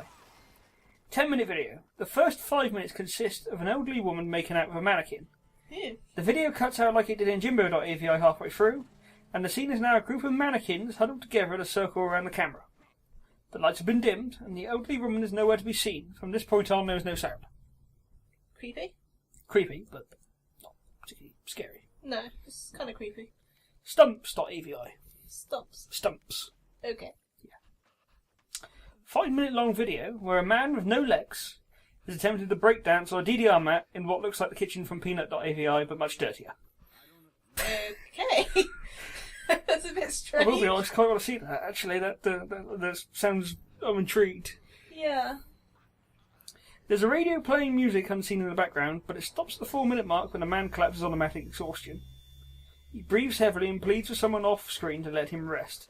10-minute video. The first 5 minutes consist of an elderly woman making out with a mannequin. Yeah. The video cuts out like it did in Jimbo.avi halfway through, and the scene is now a group of mannequins huddled together in a circle around the camera. The lights have been dimmed, and the elderly woman is nowhere to be seen. From this point on, there is no sound. Creepy? Creepy, but not particularly scary. No, it's kind of creepy. Stumps.avi. Stumps. Okay. 5-minute long video where a man with no legs is attempting to break dance on a DDR mat in what looks like the kitchen from Peanut.avi, but much dirtier. Okay. That's a bit strange. I will be honest, I quite want to see that, actually. That sounds... I'm intrigued. Yeah. There's a radio playing music unseen in the background, but it stops at the 4-minute mark when the man collapses on automatic exhaustion. He breathes heavily and pleads for someone off-screen to let him rest.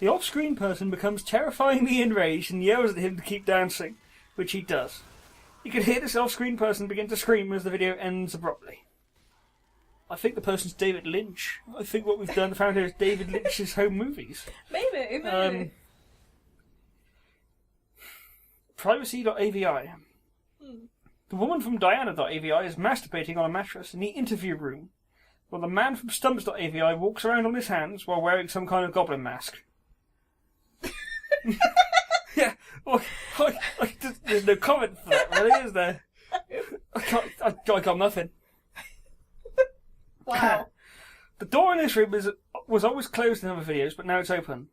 The off-screen person becomes terrifyingly enraged and yells at him to keep dancing, which he does. You can hear this off-screen person begin to scream as the video ends abruptly. I think the person's David Lynch. I think what we've found here is David Lynch's home movies. Maybe. Privacy.avi. The woman from Diana.avi is masturbating on a mattress in the interview room, while the man from Stumps.avi walks around on his hands while wearing some kind of goblin mask. Yeah, there's no comment for that, really, is there? I got nothing. Wow. The door in this room was always closed in other videos, but now it's open.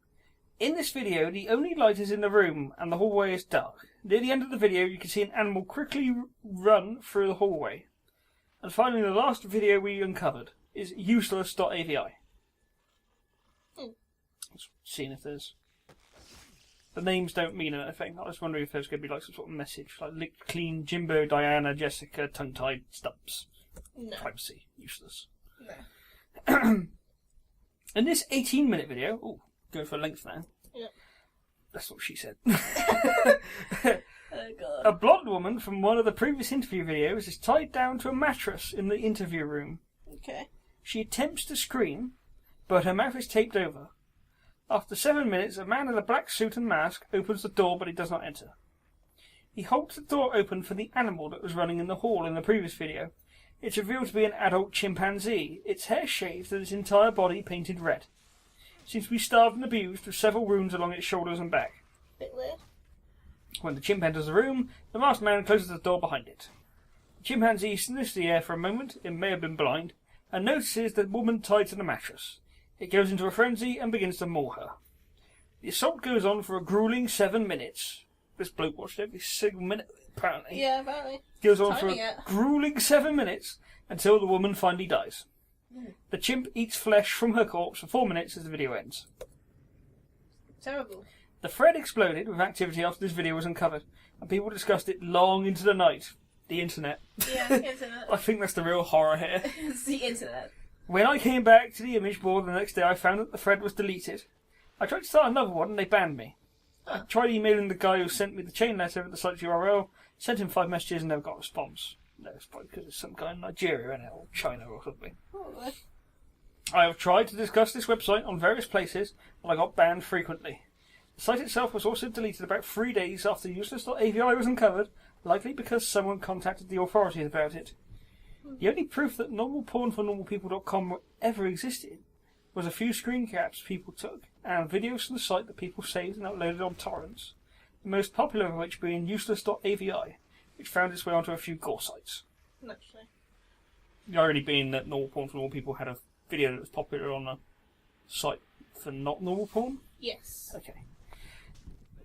In this video, the only light is in the room, and the hallway is dark. Near the end of the video, you can see an animal quickly run through the hallway. And finally, the last video we uncovered is useless.avi. Let's see if there's... The names don't mean anything. I was wondering if there's going to be like some sort of message, like licked clean, Jimbo, Diana, Jessica, tongue-tied, Stumps. No. Privacy. Useless. No. In this 18-minute video... Ooh, going for length now. Yep. That's what she said. Oh, God. A blonde woman from one of the previous interview videos is tied down to a mattress in the interview room. Okay. She attempts to scream, but her mouth is taped over. After 7 minutes, a man in a black suit and mask opens the door, but he does not enter. He holds the door open for the animal that was running in the hall in the previous video. It's revealed to be an adult chimpanzee, its hair shaved and its entire body painted red. It seems to be starved and abused, with several wounds along its shoulders and back. Bit weird. When the chimp enters the room, the masked man closes the door behind it. The chimpanzee sniffs the air for a moment, it may have been blind, and notices the woman tied to the mattress. It goes into a frenzy and begins to maul her. The assault goes on for a grueling 7 minutes. This bloke watched every single minute, apparently. Yeah, apparently. Goes on for Timing a it. grueling 7 minutes until the woman finally dies. The chimp eats flesh from her corpse for 4 minutes as the video ends. Terrible. The thread exploded with activity after this video was uncovered, and people discussed it long into the night. The internet. Yeah, internet. I think that's the real horror here. It's the internet. When I came back to the image board the next day, I found that the thread was deleted. I tried to start another one and they banned me. I tried emailing the guy who sent me the chain letter with the site's URL, sent him 5 messages and never got a response. No, it's probably because it's some guy in Nigeria or China or something. Probably. I have tried to discuss this website on various places, but I got banned frequently. The site itself was also deleted about 3 days after useless.avi was uncovered, likely because someone contacted the authorities about it. The only proof that normalpornfornormalpeople.com ever existed was a few screen caps people took and videos from the site that people saved and uploaded on torrents, the most popular of which being useless.avi, which found its way onto a few gore sites. Naturally. The irony being that Normal Porn for Normal People had a video that was popular on a site for not normal porn? Yes. Okay.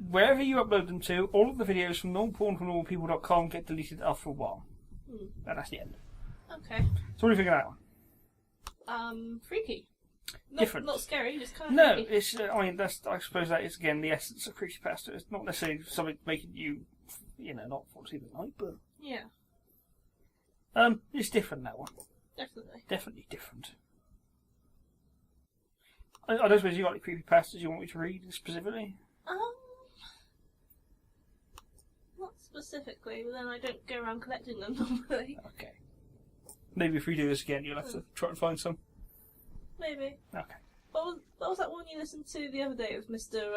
Wherever you upload them to, all of the videos from normalpornfornormalpeople.com get deleted after a while. And that's the end. Okay. So what do you think of that one? Freaky. different. Not scary, just kind of No, creepy. it's. I suppose that is again the essence of creepypasta. It's not necessarily something making you, not fall asleep at night, but Yeah, it's different, that one. definitely. Definitely different. I don't suppose you got any creepypastas you want me to read specifically? Not specifically, but then I don't go around collecting them normally. Okay. Maybe if we do this again, you'll have to try and find some. Maybe. Okay. What was that one you listened to the other day with Mr.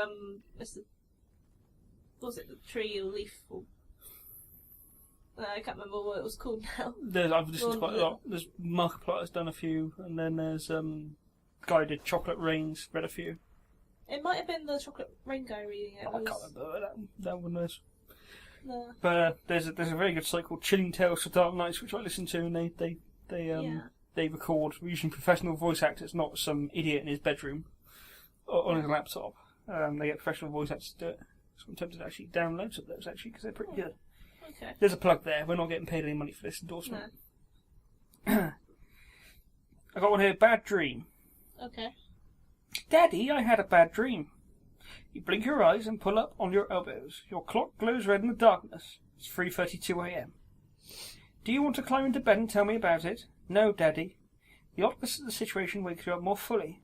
Was it the tree or leaf? Or... I can't remember what it was called now. I've listened to quite a lot. There's Markiplier's done a few, and then there's guy who did Chocolate Rains, read a few. It might have been the Chocolate Rain guy reading it. I can't remember that one was. No. But there's a very good site called Chilling Tales for Dark Nights, which I listen to, and they record using professional voice actors, not some idiot in his bedroom or on his laptop. They get professional voice actors to do it. So I'm tempted to actually download some of those actually because they're pretty good. Okay. There's a plug there. We're not getting paid any money for this endorsement. No. I got one here. Bad dream. Okay. Daddy, I had a bad dream. You blink your eyes and pull up on your elbows. Your clock glows red in the darkness. It's 3:32 a.m. Do you want to climb into bed and tell me about it? No, Daddy. The oddness of the situation wakes you up more fully.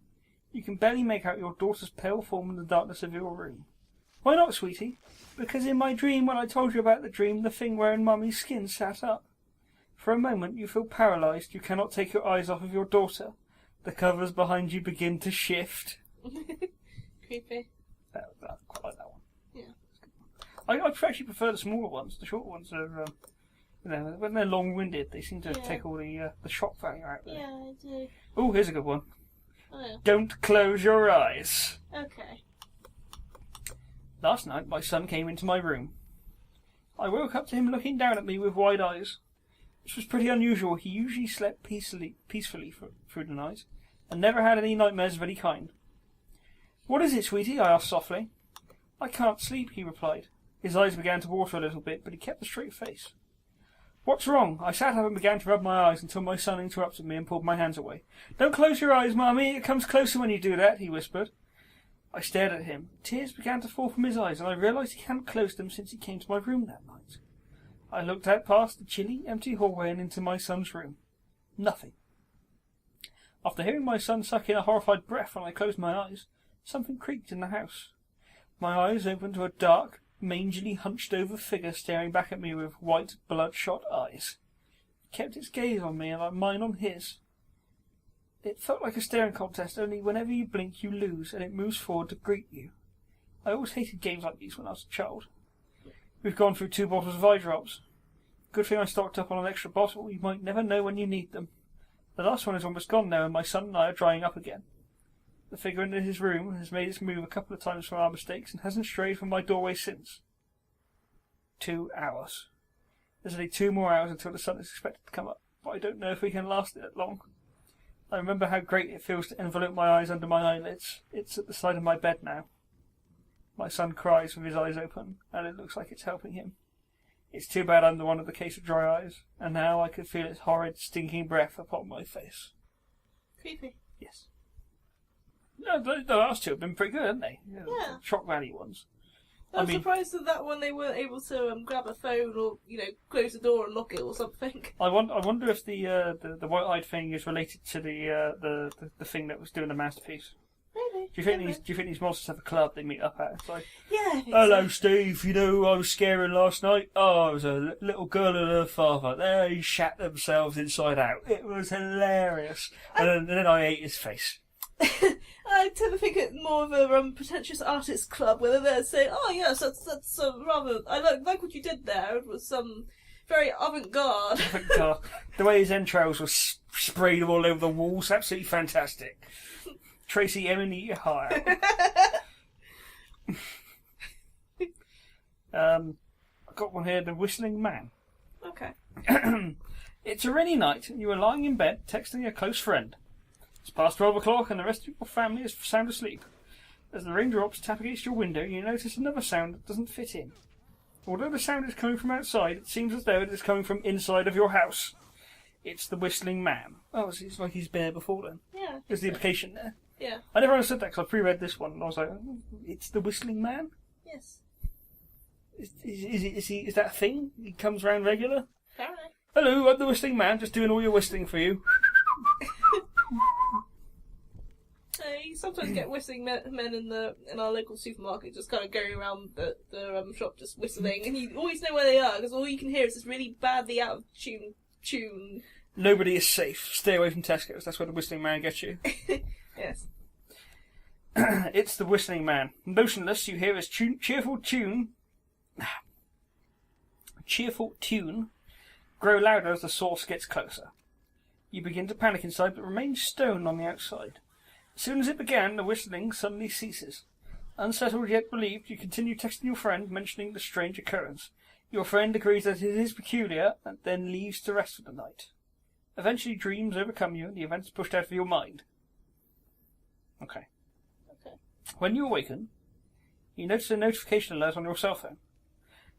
You can barely make out your daughter's pale form in the darkness of your room. Why not, sweetie? Because in my dream, when I told you about the dream, the thing wearing Mummy's skin sat up. For a moment, you feel paralysed. You cannot take your eyes off of your daughter. The covers behind you begin to shift. Creepy. I quite like that one. Yeah. I actually prefer the smaller ones. The short ones are, when they're long-winded, they seem to take all the shock value out there. Yeah, I do. Oh, here's a good one. Oh, yeah. Don't close your eyes. Okay. Last night, my son came into my room. I woke up to him looking down at me with wide eyes. This was pretty unusual. He usually slept peacefully through the night, and never had any nightmares of any kind. What is it, sweetie? I asked softly. I can't sleep, he replied. His eyes began to water a little bit, but he kept a straight face. What's wrong? I sat up and began to rub my eyes until my son interrupted me and pulled my hands away. Don't close your eyes, Mummy. It comes closer when you do that, he whispered. I stared at him. Tears began to fall from his eyes, and I realised he hadn't closed them since he came to my room that night. I looked out past the chilly, empty hallway and into my son's room. Nothing. After hearing my son suck in a horrified breath when I closed my eyes, something creaked in the house. My eyes opened to a dark, mangily hunched-over figure staring back at me with white, bloodshot eyes. It kept its gaze on me and mine on his. It felt like a staring contest, only whenever you blink you lose, and it moves forward to greet you. I always hated games like these when I was a child. We've gone through 2 bottles of eye drops. Good thing I stocked up on an extra bottle. You might never know when you need them. The last one is almost gone now, and my son and I are drying up again. The figure in his room has made its move a couple of times from our mistakes and hasn't strayed from my doorway since. 2 hours. There's only 2 more hours until the sun is expected to come up, but I don't know if we can last it that long. I remember how great it feels to envelope my eyes under my eyelids. It's at the side of my bed now. My son cries with his eyes open, and it looks like it's helping him. It's too bad I'm the one with the case of dry eyes, and now I could feel its horrid, stinking breath upon my face. Creepy. Yes. No, the last 2 have been pretty good, haven't they? Yeah. Shock value ones. I'm surprised that one they weren't able to grab a phone or close the door and lock it or something. I wonder if the white-eyed thing is related to the thing that was doing the masterpiece. Maybe. Do you think these monsters have a club they meet up at? It's like, yeah. I think hello, so. Steve. I was scaring last night. Oh, it was a little girl and her father. They shat themselves inside out. It was hilarious. And then I ate his face. I tend to think it more of a pretentious artists club where they're saying, "Oh yes, that's rather. I like what you did there. It was very avant-garde." God, the way his entrails were sprayed all over the walls, absolutely fantastic. Tracy Eminent high. I got one here, The Whistling Man. Okay. It's a rainy night and you are lying in bed texting a close friend. It's past 12 o'clock and the rest of your family is sound asleep. As the raindrops tap against your window, you notice another sound that doesn't fit in. Although the sound is coming from outside, it seems as though it is coming from inside of your house. It's the Whistling Man. Oh, so it's like he's been there before then. Yeah. There's the implication there. Yeah. I never understood that because I pre-read this one and I was like, it's the Whistling Man? Yes. Is that a thing? He comes around regular? Apparently. Hello, I'm the Whistling Man, just doing all your whistling for you. You sometimes get whistling men in our local supermarket just kind of going around the shop just whistling, and you always know where they are because all you can hear is this really badly out of tune. Nobody is safe. Stay away from Tesco's. That's where the Whistling Man gets you. Yes. It's the Whistling Man. Motionless, you hear his cheerful tune grow louder as the source gets closer. You begin to panic inside, but remain stone on the outside. As soon as it began, the whistling suddenly ceases. Unsettled yet relieved, you continue texting your friend, mentioning the strange occurrence. Your friend agrees that it is peculiar, and then leaves to rest for the night. Eventually, dreams overcome you, and the events pushed out of your mind. Okay. When you awaken, you notice a notification alert on your cell phone.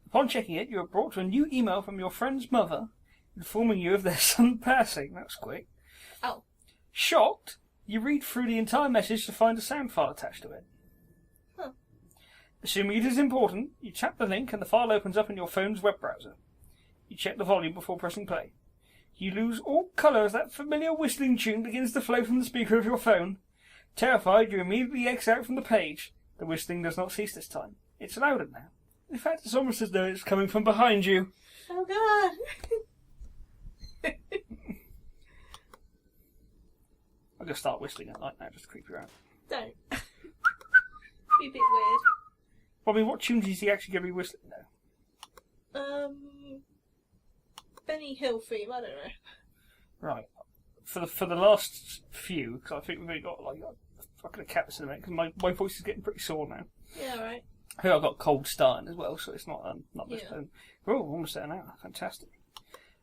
Upon checking it, you are brought to a new email from your friend's mother, informing you of their son passing. That was quick. Oh. Shocked, you read through the entire message to find a sound file attached to it. Huh. Assuming it is important, you tap the link and the file opens up in your phone's web browser. You check the volume before pressing play. You lose all colour as that familiar whistling tune begins to flow from the speaker of your phone. Terrified, you immediately exit out from the page. The whistling does not cease this time. It's louder now. In fact, it's almost as though it's coming from behind you. Oh God! I'm going to start whistling at night now just to creep you out. Don't. Be a bit weird. Well, I mean, what tunes is he actually going to be whistling now? Benny Hill theme, I don't know. Right. For the last few, because I think we've only got like a fucking cap this in a minute, because my voice is getting pretty sore now. Yeah, right. I think I've got cold starting as well, so it's not this. Yeah. We're almost there now. Fantastic.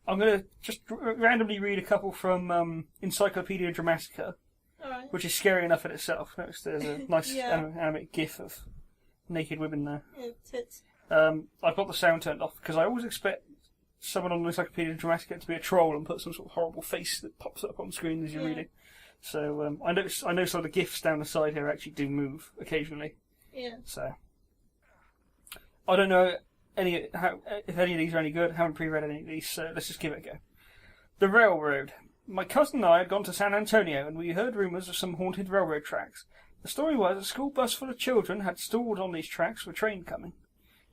I'm going to just randomly read a couple from Encyclopedia Dramatica, Alright. which is scary enough in itself. Notice there's a nice Yeah. animated gif of naked women there. Yeah, tits. I've got the sound turned off because I always expect someone on the Encyclopedia Dramatica to be a troll and put some sort of horrible face that pops up on screen as you're reading. So I know some of the gifs down the side here actually do move occasionally. Yeah. So I don't know if any of these are any good. I haven't pre-read any of these, so let's just give it a go. The Railroad. My cousin and I had gone to San Antonio, and we heard rumours of some haunted railroad tracks. The story was a school bus full of children had stalled on these tracks for a train coming.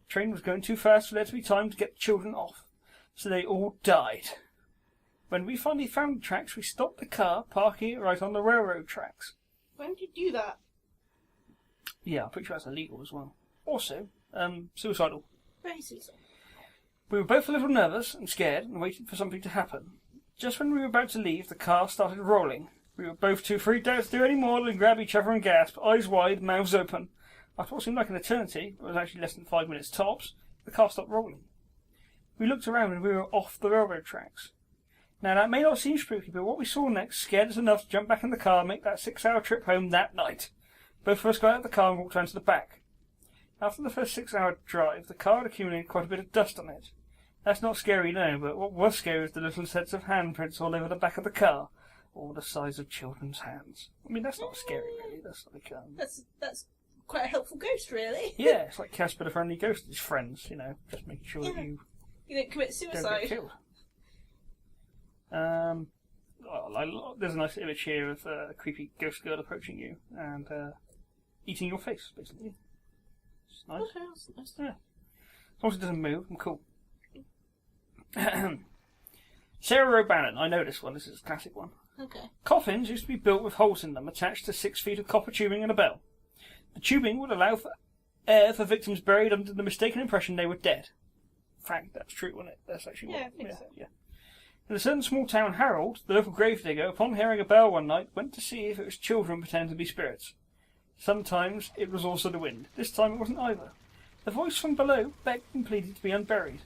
The train was going too fast for there to be time to get the children off, so they all died. When we finally found the tracks, we stopped the car, parking it right on the railroad tracks. Why would you do that? Yeah, I'm pretty sure that's illegal as well. Also, suicidal. Very suicidal. We were both a little nervous and scared and waited for something to happen. Just when we were about to leave, the car started rolling. We were both too freaked out to do any more than grab each other and gasp, eyes wide, mouths open. After what seemed like an eternity, but was actually less than 5 minutes tops, the car stopped rolling. We looked around and we were off the railroad tracks. Now that may not seem spooky, but what we saw next scared us enough to jump back in the car and make that 6-hour trip home that night. Both of us got out of the car and walked round to the back. After the first 6-hour drive, the car had accumulated quite a bit of dust on it. That's not scary now, but what was scary was the little sets of handprints all over the back of the car, all the size of children's hands. I mean, that's not scary, really. That's like That's quite a helpful ghost, really. yeah, it's like Casper the Friendly Ghost and his friends. You know, just making sure that you don't commit don't suicide. get killed. There's a nice image here of a creepy ghost girl approaching you and eating your face, basically. It's nice. Okay, that's nice. Yeah. As long as it doesn't move, I'm cool. Sarah O'Bannon, I know this one. This is a classic one. Okay. Coffins used to be built with holes in them attached to 6 feet of copper tubing and a bell. The tubing would allow for air for victims buried under the mistaken impression they were dead. In fact, that's true, wasn't it? That's actually Yeah, I think so. Yeah. In a certain small town, Harold, the local gravedigger, upon hearing a bell one night, went to see if it was children pretending to be spirits. Sometimes it was also the wind. This time it wasn't either. The voice from below begged and pleaded to be unburied.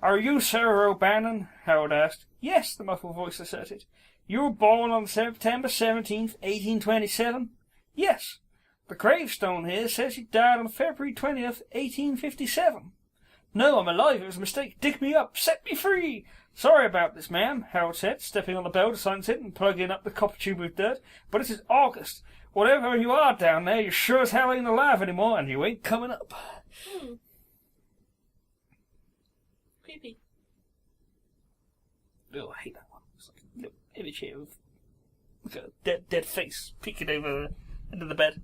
"Are you Sarah O'Bannon?" Harold asked. "Yes," the muffled voice asserted. "You were born on September 17th, 1827? "Yes." "The gravestone here says you died on February 20th, 1857. "No, I'm alive. It was a mistake. Dig me up. Set me free." Sorry about this, ma'am, Harold said, stepping on the bell to silence it and plugging up the copper tube with dirt. But this is August. Whatever you are down there, you sure as hell ain't alive anymore, and you ain't coming up. Creepy. Oh, I hate that one. It's like a little image here of like a dead face peeking over into the bed.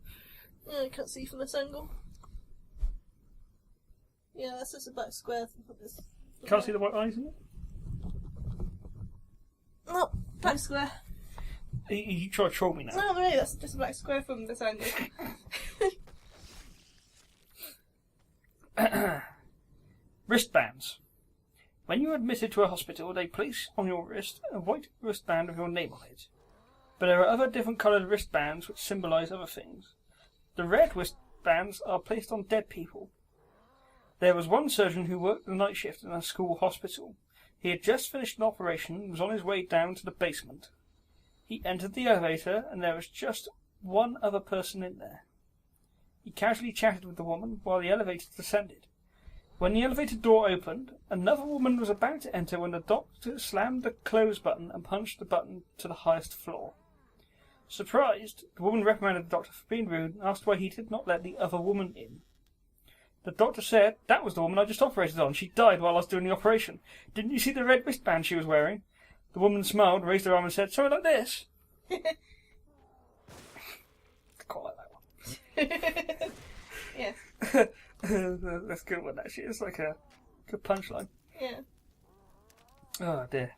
I can't see from this angle. Yeah, that's just a black square. Can't see the white eyes in it? No, black square. You try to troll me now. No, really, that's just a black square from this angle. Wristbands. When you are admitted to a hospital, they place on your wrist a white wristband with your name on it. But there are other different coloured wristbands which symbolise other things. The red wristbands are placed on dead people. There was one surgeon who worked the night shift in a school hospital. He had just finished an operation and was on his way down to the basement. He entered the elevator and there was just one other person in there. He casually chatted with the woman while the elevator descended. When the elevator door opened, another woman was about to enter when the doctor slammed the close button and punched the button to the highest floor. Surprised, the woman reprimanded the doctor for being rude and asked why he did not let the other woman in. The doctor said, "That was the woman I just operated on. She died while I was doing the operation. Didn't you see the red wristband she was wearing?" The woman smiled, raised her arm and said, "Something like this." I quite like that one. Yeah. That's a good one, actually. It's like a good punchline. Yeah. Oh, dear.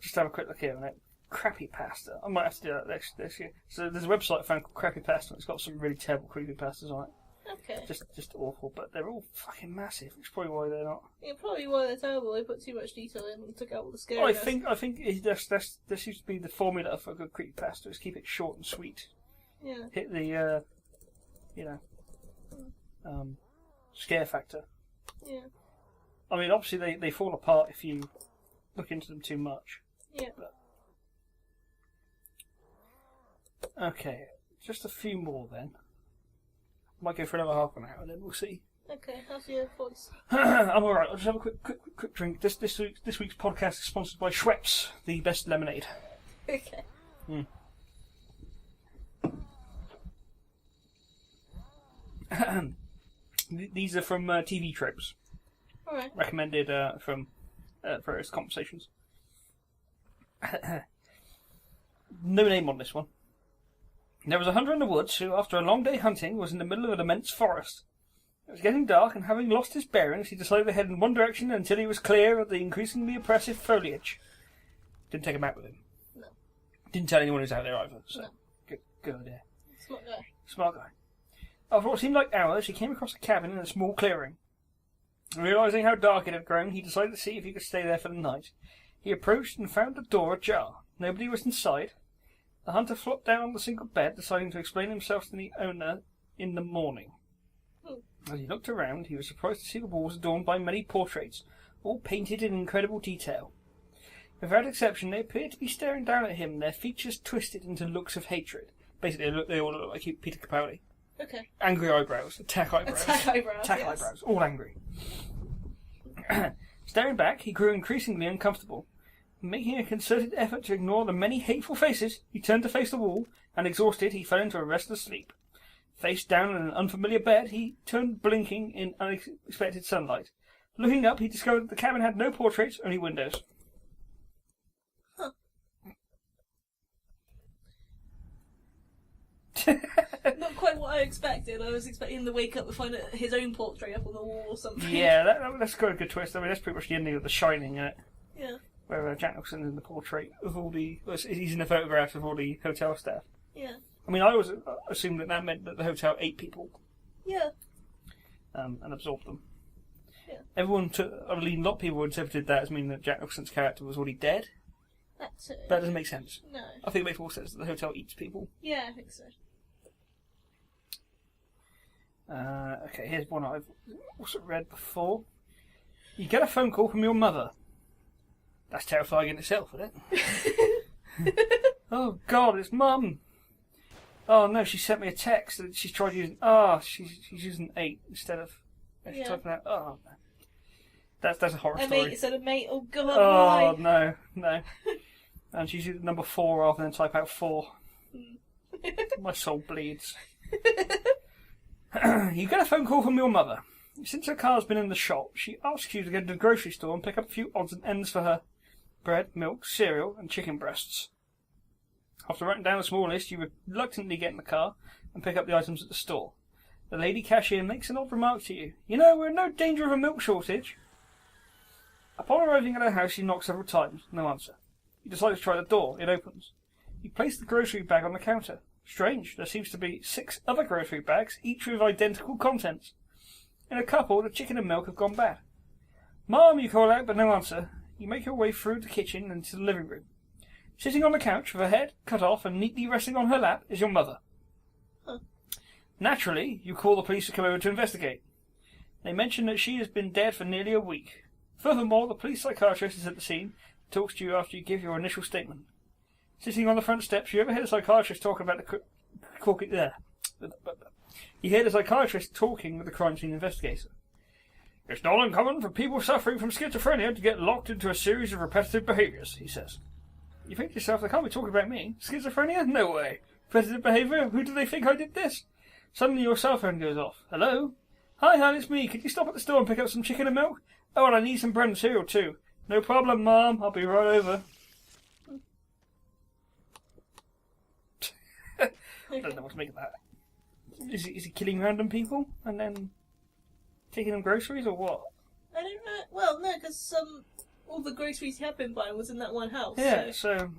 Just have a quick look here on it. Creepypasta. I might have to do that this year. So there's a website I found called Creepypasta, and it's got some really terrible creepypastas on it. Okay. Just awful, but they're all fucking massive, which is probably why they're not. Yeah, probably why they're terrible. They put too much detail in and took out all the scary. I think that seems to be the formula for a good creepypasta, is keep it short and sweet. Yeah. Hit the, scare factor. Yeah. I mean, obviously they fall apart if you look into them too much. Yeah. But... Okay, just a few more then. Might go for another half an hour, and then we'll see. Okay, how's your voice? I'm alright. I'll just have a quick drink. This week's podcast is sponsored by Schweppes, the best lemonade. Okay. These are from TV tropes. Alright. Recommended from various conversations. No name on this one. There was a hunter in the woods who, after a long day hunting, was in the middle of an immense forest. It was getting dark, and having lost his bearings, he decided to head in one direction until he was clear of the increasingly oppressive foliage. Didn't take him out with him. No. Didn't tell anyone who was out there either. So No. Good idea. Smart guy. Smart guy. After what seemed like hours, he came across a cabin in a small clearing. Realising how dark it had grown, he decided to see if he could stay there for the night. He approached and found the door ajar. Nobody was inside. The hunter flopped down on the single bed, deciding to explain himself to the owner in the morning. As he looked around, he was surprised to see the walls adorned by many portraits, all painted in incredible detail. Without exception, they appeared to be staring down at him, their features twisted into looks of hatred. Basically, they all look like Peter Capaldi. Okay. Angry eyebrows, attack eyebrows. Attack yes. eyebrows, all angry. Staring back, he grew increasingly uncomfortable. Making a concerted effort to ignore the many hateful faces, he turned to face the wall, and exhausted, he fell into a restless sleep. Face down in an unfamiliar bed, he turned blinking in unexpected sunlight. Looking up, he discovered that the cabin had no portraits, only windows. Huh. Not quite what I expected. I was expecting him to wake up and find his own portrait up on the wall or something. Yeah, that's got a good twist. I mean, that's pretty much the ending of The Shining, isn't it? Yeah. Where Jack Nicholson is in the portrait of all the... He's in the photographs of all the hotel staff. Yeah. I mean, I always assumed that meant that the hotel ate people. Yeah. And absorbed them. Yeah. A lot of people interpreted that as meaning that Jack Nicholson's character was already dead. That's it. That doesn't make sense. No. I think it makes more sense that the hotel eats people. Yeah, I think so. Okay, here's one I've also read before. You get a phone call from your mother. That's terrifying in itself, isn't it? Oh, God, it's Mum. Oh, no, she sent me a text that she's tried using... she's using 8 instead of... She's typing out... Oh, That's a horror A story. mate instead of mate. Oh God, Oh, why? no. And she's using number 4 rather than type out 4. My soul bleeds. You get a phone call from your mother. Since her car's been in the shop, she asks you to go to the grocery store and pick up a few odds and ends for her. Bread, milk, cereal, and chicken breasts. After writing down a small list, you reluctantly get in the car and pick up the items at the store. The lady cashier makes an odd remark to you. You know, we're in no danger of a milk shortage. Upon arriving at her house, you knock several times. No answer. You decide to try the door. It opens. You place the grocery bag on the counter. Strange, there seems to be 6 other grocery bags, each with identical contents. In a couple, the chicken and milk have gone bad. Mom, you call out, but no answer. You make your way through the kitchen and into the living room. Sitting on the couch with her head cut off and neatly resting on her lap is your mother. Huh. Naturally, you call the police to come over to investigate. They mention that she has been dead for nearly a week. Furthermore, the police psychiatrist is at the scene and talks to you after you give your initial statement. Sitting on the front steps, you ever hear the psychiatrist talking about You hear the psychiatrist talking with the crime scene investigator. It's not uncommon for people suffering from schizophrenia to get locked into a series of repetitive behaviours, he says. You think to yourself, they can't be talking about me. Schizophrenia? No way. Repetitive behaviour? Who do they think I did this? Suddenly your cell phone goes off. Hello? Hi, hon, it's me. Could you stop at the store and pick up some chicken and milk? Oh, and I need some bread and cereal too. No problem, Mom. I'll be right over. I don't know what to make of that. Is he killing random people and then taking them groceries or what? I don't know. Well, no, because all the groceries he had been buying was in that one house. Yeah, so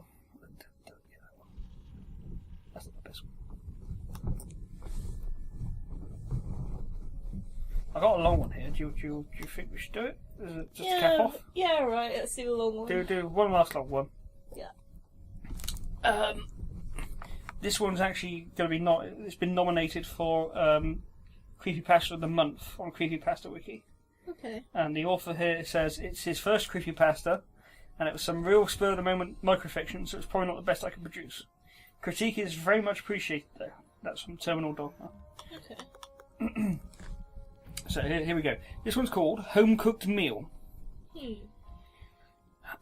that's not the best one. I got a long one here. Do you think we should do it? Is it just cap off? Yeah, right. Let's do the long one. Do one last long one. Yeah. This one's actually going to be it's been nominated for Creepypasta of the Month on Creepypasta Wiki. Okay. And the author here says it's his first creepypasta, and it was some real spur-of-the-moment microfiction, so it's probably not the best I can produce. Critique is very much appreciated, though. That's from Terminal Dogma. Okay. So here we go. This one's called Home-Cooked Meal.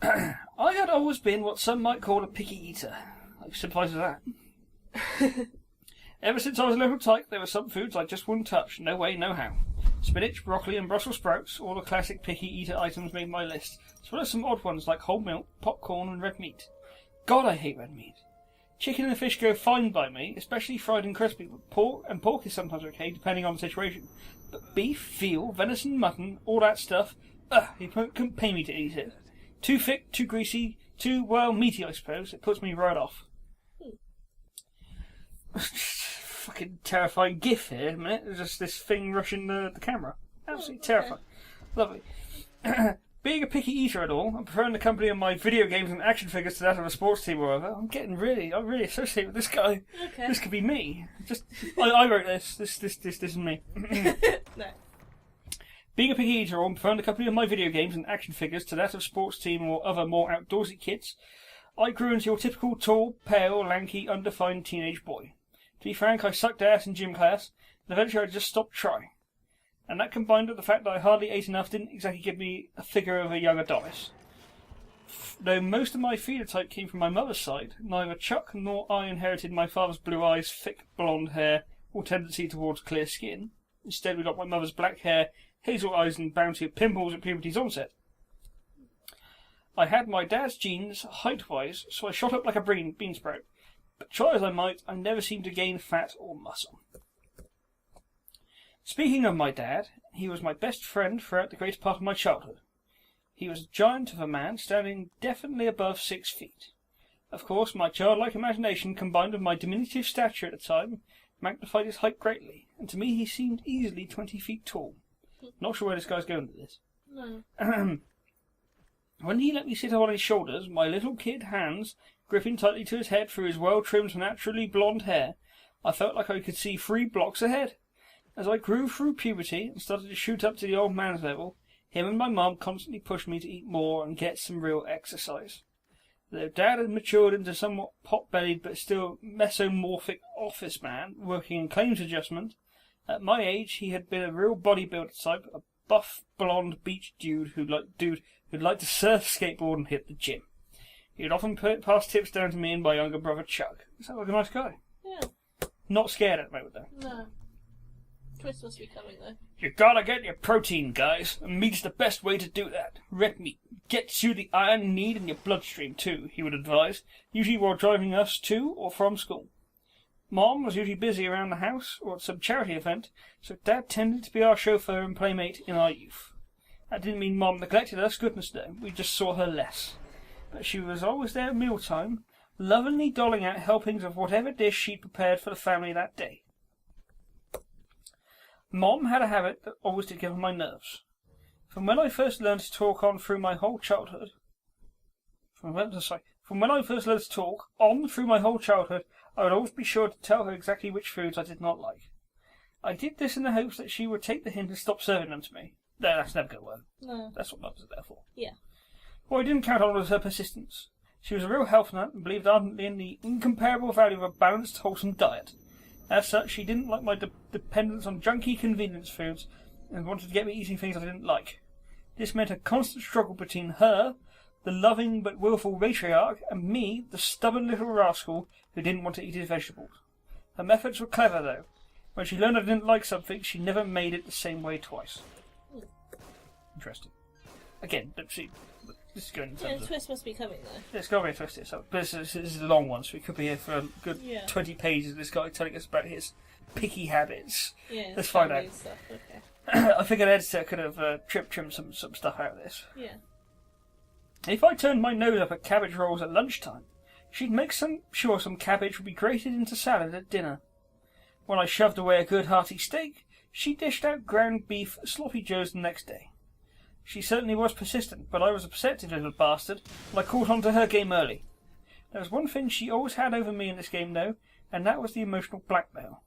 I had always been what some might call a picky eater. I sympathise with that. Ever since I was a little tyke, there were some foods I just wouldn't touch. No way, no how. Spinach, broccoli and Brussels sprouts, all the classic picky eater items made my list, as well as some odd ones like whole milk, popcorn and red meat. God, I hate red meat. Chicken and fish go fine by me, especially fried and crispy. Pork is sometimes okay, depending on the situation. But beef, veal, venison, mutton, all that stuff, you couldn't pay me to eat it. Too thick, too greasy, too, well, meaty, I suppose. It puts me right off. Fucking terrifying gif here, a minute. There's just this thing rushing the camera. Absolutely terrifying. Lovely. Being a picky eater at all, and preferring the company of my video games and action figures to that of a sports team or whatever, I'm really associated with this guy. Okay. This could be me. I wrote this. This is me. No. Being a picky eater and preferring the company of my video games and action figures to that of sports team or other more outdoorsy kids, I grew into your typical tall, pale, lanky, undefined teenage boy. To be frank, I sucked ass in gym class, and eventually I just stopped trying. And that combined with the fact that I hardly ate enough didn't exactly give me a figure of a young Adonis. Though most of my phenotype came from my mother's side, neither Chuck nor I inherited my father's blue eyes, thick blonde hair, or tendency towards clear skin. Instead we got my mother's black hair, hazel eyes and bounty of pimples at puberty's onset. I had my dad's genes height-wise, so I shot up like a bean sprout. But try as I might, I never seemed to gain fat or muscle. Speaking of my dad, he was my best friend throughout the greater part of my childhood. He was a giant of a man, standing definitely above 6 feet. Of course, my childlike imagination, combined with my diminutive stature at the time, magnified his height greatly, and to me he seemed easily 20 feet tall. Not sure where this guy's going with this. No. When he let me sit on his shoulders, my little kid hands gripping tightly to his head through his well-trimmed, naturally blonde hair, I felt like I could see 3 blocks ahead. As I grew through puberty and started to shoot up to the old man's level, him and my mum constantly pushed me to eat more and get some real exercise. Though Dad had matured into somewhat pot-bellied but still mesomorphic office man working in claims adjustment, at my age he had been a real bodybuilder type, a buff, blonde beach dude who'd like to surf, skateboard, and hit the gym. He'd often pass tips down to me and my younger brother Chuck. He sounds like a nice guy. Yeah. Not scared at the moment, though. No. Twist must be coming, though. You gotta get your protein, guys, and meat's the best way to do that. Red meat gets you the iron you need in your bloodstream, too, he would advise, usually while driving us to or from school. Mom was usually busy around the house or at some charity event, so Dad tended to be our chauffeur and playmate in our youth. That didn't mean Mom neglected us, goodness no, we just saw her less. But she was always there at mealtime, lovingly doling out helpings of whatever dish she'd prepared for the family that day. Mom had a habit that always did get on my nerves. From when I first learned to talk on through my whole childhood, I would always be sure to tell her exactly which foods I did not like. I did this in the hopes that she would take the hint and stop serving them to me. No, that's never going to work. No. That's what mothers are there for. Yeah. What I didn't count on was her persistence. She was a real health nut and believed ardently in the incomparable value of a balanced, wholesome diet. As such, she didn't like my dependence on junky convenience foods and wanted to get me eating things I didn't like. This meant a constant struggle between her, the loving but willful matriarch, and me, the stubborn little rascal who didn't want to eat his vegetables. Her methods were clever, though. When she learned I didn't like something, she never made it the same way twice. Interesting. Again, see, this is going in terms Yeah, of... the twist must be coming, though. It's got to be a twist here, so this is a long one, so we could be here for a good 20 pages of this guy telling us about his picky habits. Yeah, let's find out. stuff. Okay. I think an editor could have trimmed some stuff out of this. Yeah. If I turned my nose up at cabbage rolls at lunchtime, she'd make sure some cabbage would be grated into salad at dinner. When I shoved away a good hearty steak, she dished out ground beef sloppy joes the next day. She certainly was persistent, but I was a perceptive little bastard, and I caught on to her game early. There was one thing she always had over me in this game, though, and that was the emotional blackmail.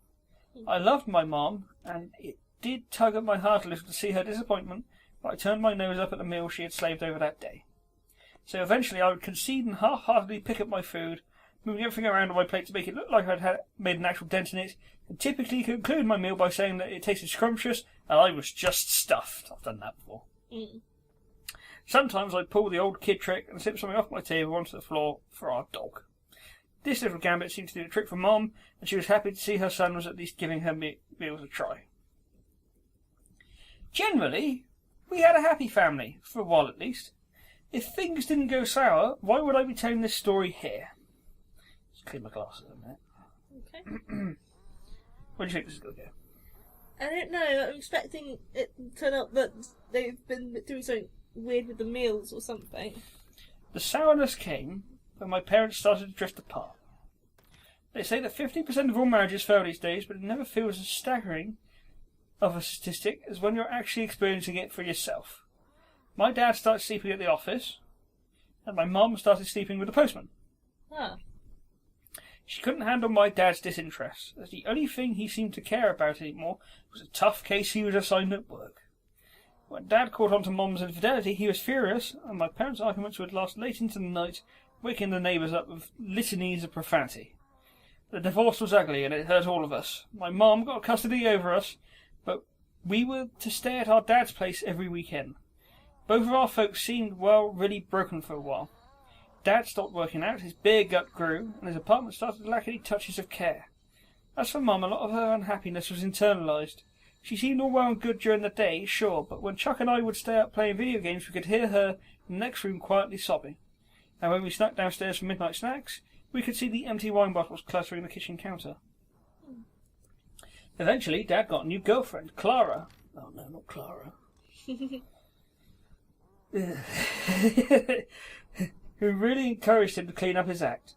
I loved my mom, and it did tug at my heart a little to see her disappointment, but I turned my nose up at the meal she had slaved over that day. So eventually I would concede and half-heartedly pick up my food, moving everything around on my plate to make it look like I'd made an actual dent in it, and typically conclude my meal by saying that it tasted scrumptious and I was just stuffed. I've done that before. Sometimes I'd pull the old kid trick and slip something off my table onto the floor for our dog. This little gambit seemed to do the trick for Mom, and she was happy to see her son was at least giving her meals a try. Generally, we had a happy family, for a while at least. If things didn't go sour, why would I be telling this story here? Just clean my glasses a minute. Okay. Where do you think this is going to go? I don't know. I'm expecting it to turn out that they've been doing something weird with the meals or something. The sourness came when my parents started to drift apart. They say that 50% of all marriages fail these days, but it never feels as staggering of a statistic as when you're actually experiencing it for yourself. My dad started sleeping at the office, and my mum started sleeping with the postman. Ah. She couldn't handle my dad's disinterest, as the only thing he seemed to care about anymore was a tough case he was assigned at work. When Dad caught on to Mom's infidelity, he was furious, and my parents' arguments would last late into the night, waking the neighbours up with litanies of profanity. The divorce was ugly, and it hurt all of us. My mom got custody over us, but we were to stay at our dad's place every weekend. Both of our folks seemed, well, really broken for a while. Dad stopped working out, his beer gut grew, and his apartment started to lack any touches of care. As for Mum, a lot of her unhappiness was internalised. She seemed all well and good during the day, sure, but when Chuck and I would stay up playing video games, we could hear her in the next room quietly sobbing. And when we snuck downstairs for midnight snacks, we could see the empty wine bottles cluttering the kitchen counter. Eventually, Dad got a new girlfriend, Clara. Oh no, not Clara. Who really encouraged him to clean up his act.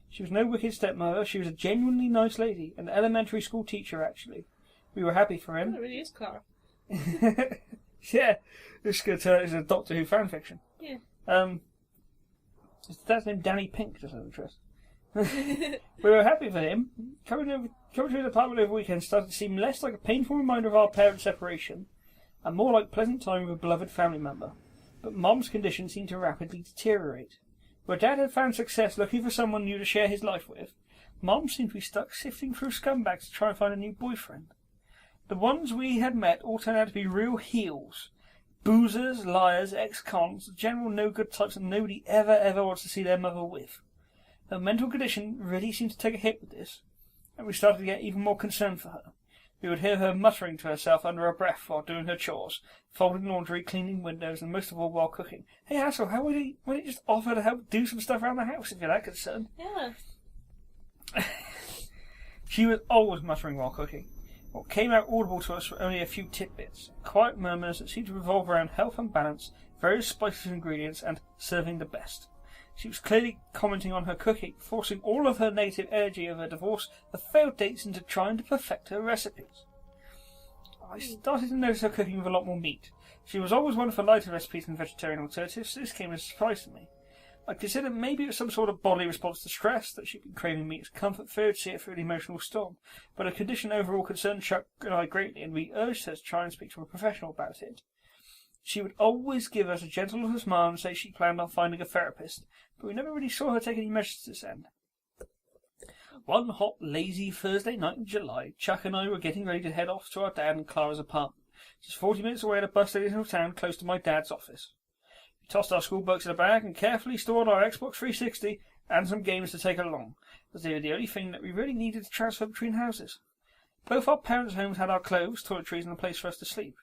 She was no wicked stepmother, she was a genuinely nice lady, an elementary school teacher actually. We were happy for him. Oh, it really is Clara. Yeah, this is going to turn out as a Doctor Who fanfiction. Yeah. His dad's name Danny Pink, just out of interest. We were happy for him. Coming to his apartment over the weekend started to seem less like a painful reminder of our parents' separation, and more like pleasant time with a beloved family member. But Mom's condition seemed to rapidly deteriorate. Where Dad had found success looking for someone new to share his life with, Mom seemed to be stuck sifting through scumbags to try and find a new boyfriend. The ones we had met all turned out to be real heels. Boozers, liars, ex-cons, general no-good types that nobody ever wants to see their mother with. Her mental condition really seemed to take a hit with this, and we started to get even more concerned for her. We would hear her muttering to herself under her breath while doing her chores, folding laundry, cleaning windows, and most of all while cooking. Hey, Hassel, how would you just offer to help do some stuff around the house if you're that concerned? Yeah. She was always muttering while cooking. What came out audible to us were only a few tidbits, quiet murmurs that seemed to revolve around health and balance, various spices and ingredients, and serving the best. She was clearly commenting on her cooking, forcing all of her negative energy of her divorce, her failed dates, into trying to perfect her recipes. I started to notice her cooking with a lot more meat. She was always one for lighter recipes and vegetarian alternatives, so this came as a surprise to me. I considered maybe it was some sort of bodily response to stress, that she'd been craving meat as comfort food, see it through the emotional storm. But her condition overall concerned Chuck and I greatly, and we urged her to try and speak to a professional about it. She would always give us a gentle little smile and say she planned on finding a therapist, but we never really saw her take any measures to this end. One hot, lazy Thursday night in July, Chuck and I were getting ready to head off to our dad and Clara's apartment, just 40 minutes away at a bus station in town close to my dad's office. We tossed our school books in a bag and carefully stored our Xbox 360 and some games to take along, as they were the only thing that we really needed to transfer between houses. Both our parents' homes had our clothes, toiletries, and a place for us to sleep.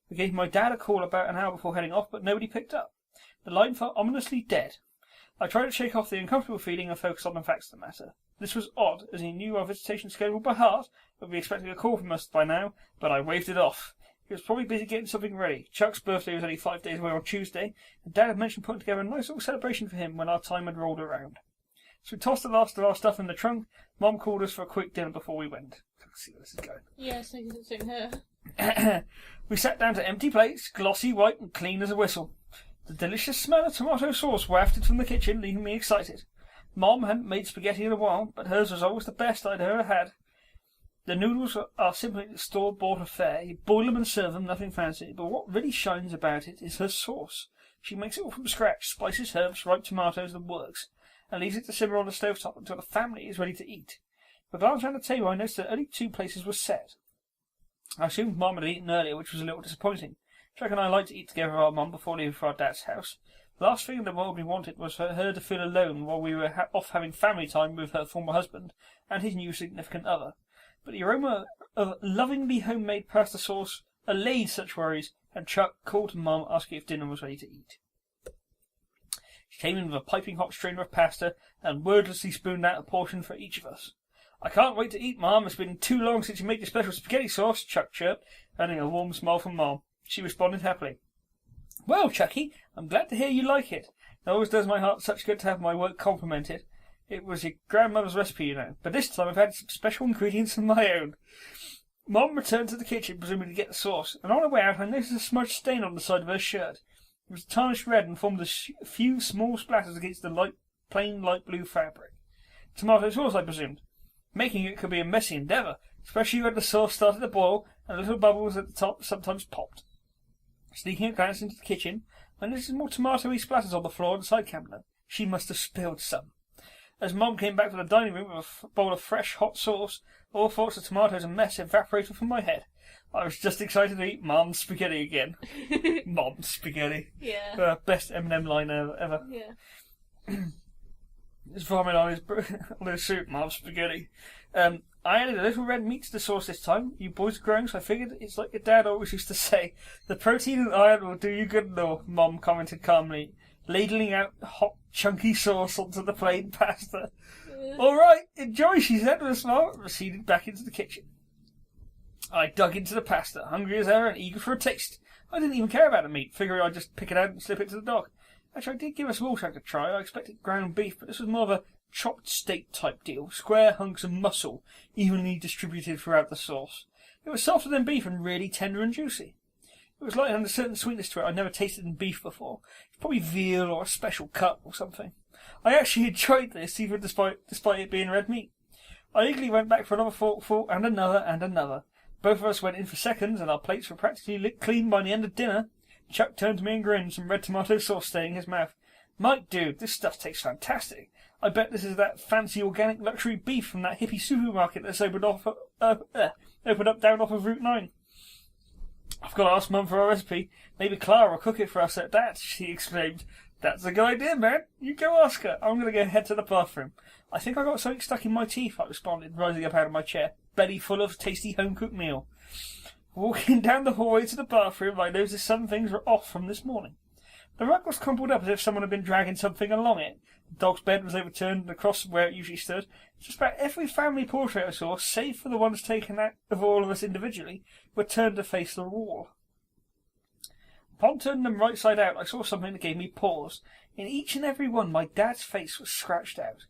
We gave my dad a call about an hour before heading off, but nobody picked up. The line felt ominously dead. I tried to shake off the uncomfortable feeling and focus on the facts of the matter. This was odd, as he knew our visitation schedule by heart, would be expecting a call from us by now, but I waved it off. He was probably busy getting something ready. Chuck's birthday was only 5 days away on Tuesday, and Dad had mentioned putting together a nice little celebration for him when our time had rolled around. So we tossed the last of our stuff in the trunk. Mom called us for a quick dinner before we went. Let's see where this is going. Yeah, same here. We sat down to empty plates, glossy white and clean as a whistle. The delicious smell of tomato sauce wafted from the kitchen, leaving me excited. Mom hadn't made spaghetti in a while, but hers was always the best I'd ever had. The noodles are simply the store-bought affair. You boil them and serve them, nothing fancy. But what really shines about it is her sauce. She makes it all from scratch, spices, herbs, ripe tomatoes, and works, and leaves it to simmer on the stovetop until the family is ready to eat. With a glance around the table, I noticed that only 2 places were set. I assumed Mom had eaten earlier, which was a little disappointing. Chuck and I liked to eat together with our Mum before leaving for our Dad's house. The last thing in the world we wanted was for her to feel alone while we were off having family time with her former husband and his new significant other. But the aroma of lovingly homemade pasta sauce allayed such worries, and Chuck called to Mum asking if dinner was ready to eat. She came in with a piping hot strainer of pasta and wordlessly spooned out a portion for each of us. "I can't wait to eat, Mum. It's been too long since you made your special spaghetti sauce," Chuck chirped, earning a warm smile from Mom. She responded happily. "Well, Chucky, I'm glad to hear you like it. It always does my heart such good to have my work complimented. It was your grandmother's recipe, you know, but this time I've added some special ingredients of my own." Mom returned to the kitchen, presumably to get the sauce, and on her way out I noticed a smudged stain on the side of her shirt. It was tarnished red and formed a few small splatters against the plain light blue fabric. Tomato sauce, I presumed. Making it could be a messy endeavour, especially when the sauce started to boil and little bubbles at the top sometimes popped. Sneaking a glance into the kitchen, I noticed more tomatoey splatters on the floor and side cabinet. She must have spilled some. As Mom came back to the dining room with a bowl of fresh, hot sauce, all thoughts of tomatoes and mess evaporated from my head. I was just excited to eat Mom's spaghetti again. Mom's spaghetti. Yeah. Best M&M line ever. Yeah. His vomit on his soup, Mom's spaghetti. I added a little red meat to the sauce this time. You boys are growing, so I figured it's like your dad always used to say. The protein and iron will do you good and all, Mom commented calmly, ladling out hot, chunky sauce onto the plain pasta. "All right, enjoy," she said with a smile, and proceeded back into the kitchen. I dug into the pasta, hungry as ever and eager for a taste. I didn't even care about the meat, figuring I'd just pick it out and slip it to the dog. Actually, I did give a small chunk a try. I expected ground beef, but this was more of a chopped steak type deal, square hunks of muscle, evenly distributed throughout the sauce. It was softer than beef and really tender and juicy. It was light and had a certain sweetness to it I'd never tasted in beef before. It's probably veal or a special cut or something. I actually enjoyed this, even despite it being red meat. I eagerly went back for another forkful and another and another. Both of us went in for seconds, and our plates were practically licked clean by the end of dinner. Chuck turned to me and grinned, some red tomato sauce staining his mouth. "Mike, dude, this stuff tastes fantastic. I bet this is that fancy organic luxury beef from that hippie supermarket that's opened up down off of Route 9. I've got to ask Mum for a recipe. Maybe Clara will cook it for us at that, she exclaimed. That's a good idea, man. You go ask her. I'm going to go head to the bathroom. I think I got something stuck in my teeth, I responded, rising up out of my chair, belly full of tasty home-cooked meal. Walking down the hallway to the bathroom, I noticed some things were off from this morning. The rug was crumpled up as if someone had been dragging something along it. The dog's bed was overturned and across where it usually stood. Just about every family portrait I saw, save for the ones taken out of all of us individually, were turned to face the wall. Upon turning them right side out, I saw something that gave me pause. In each and every one, my dad's face was scratched out.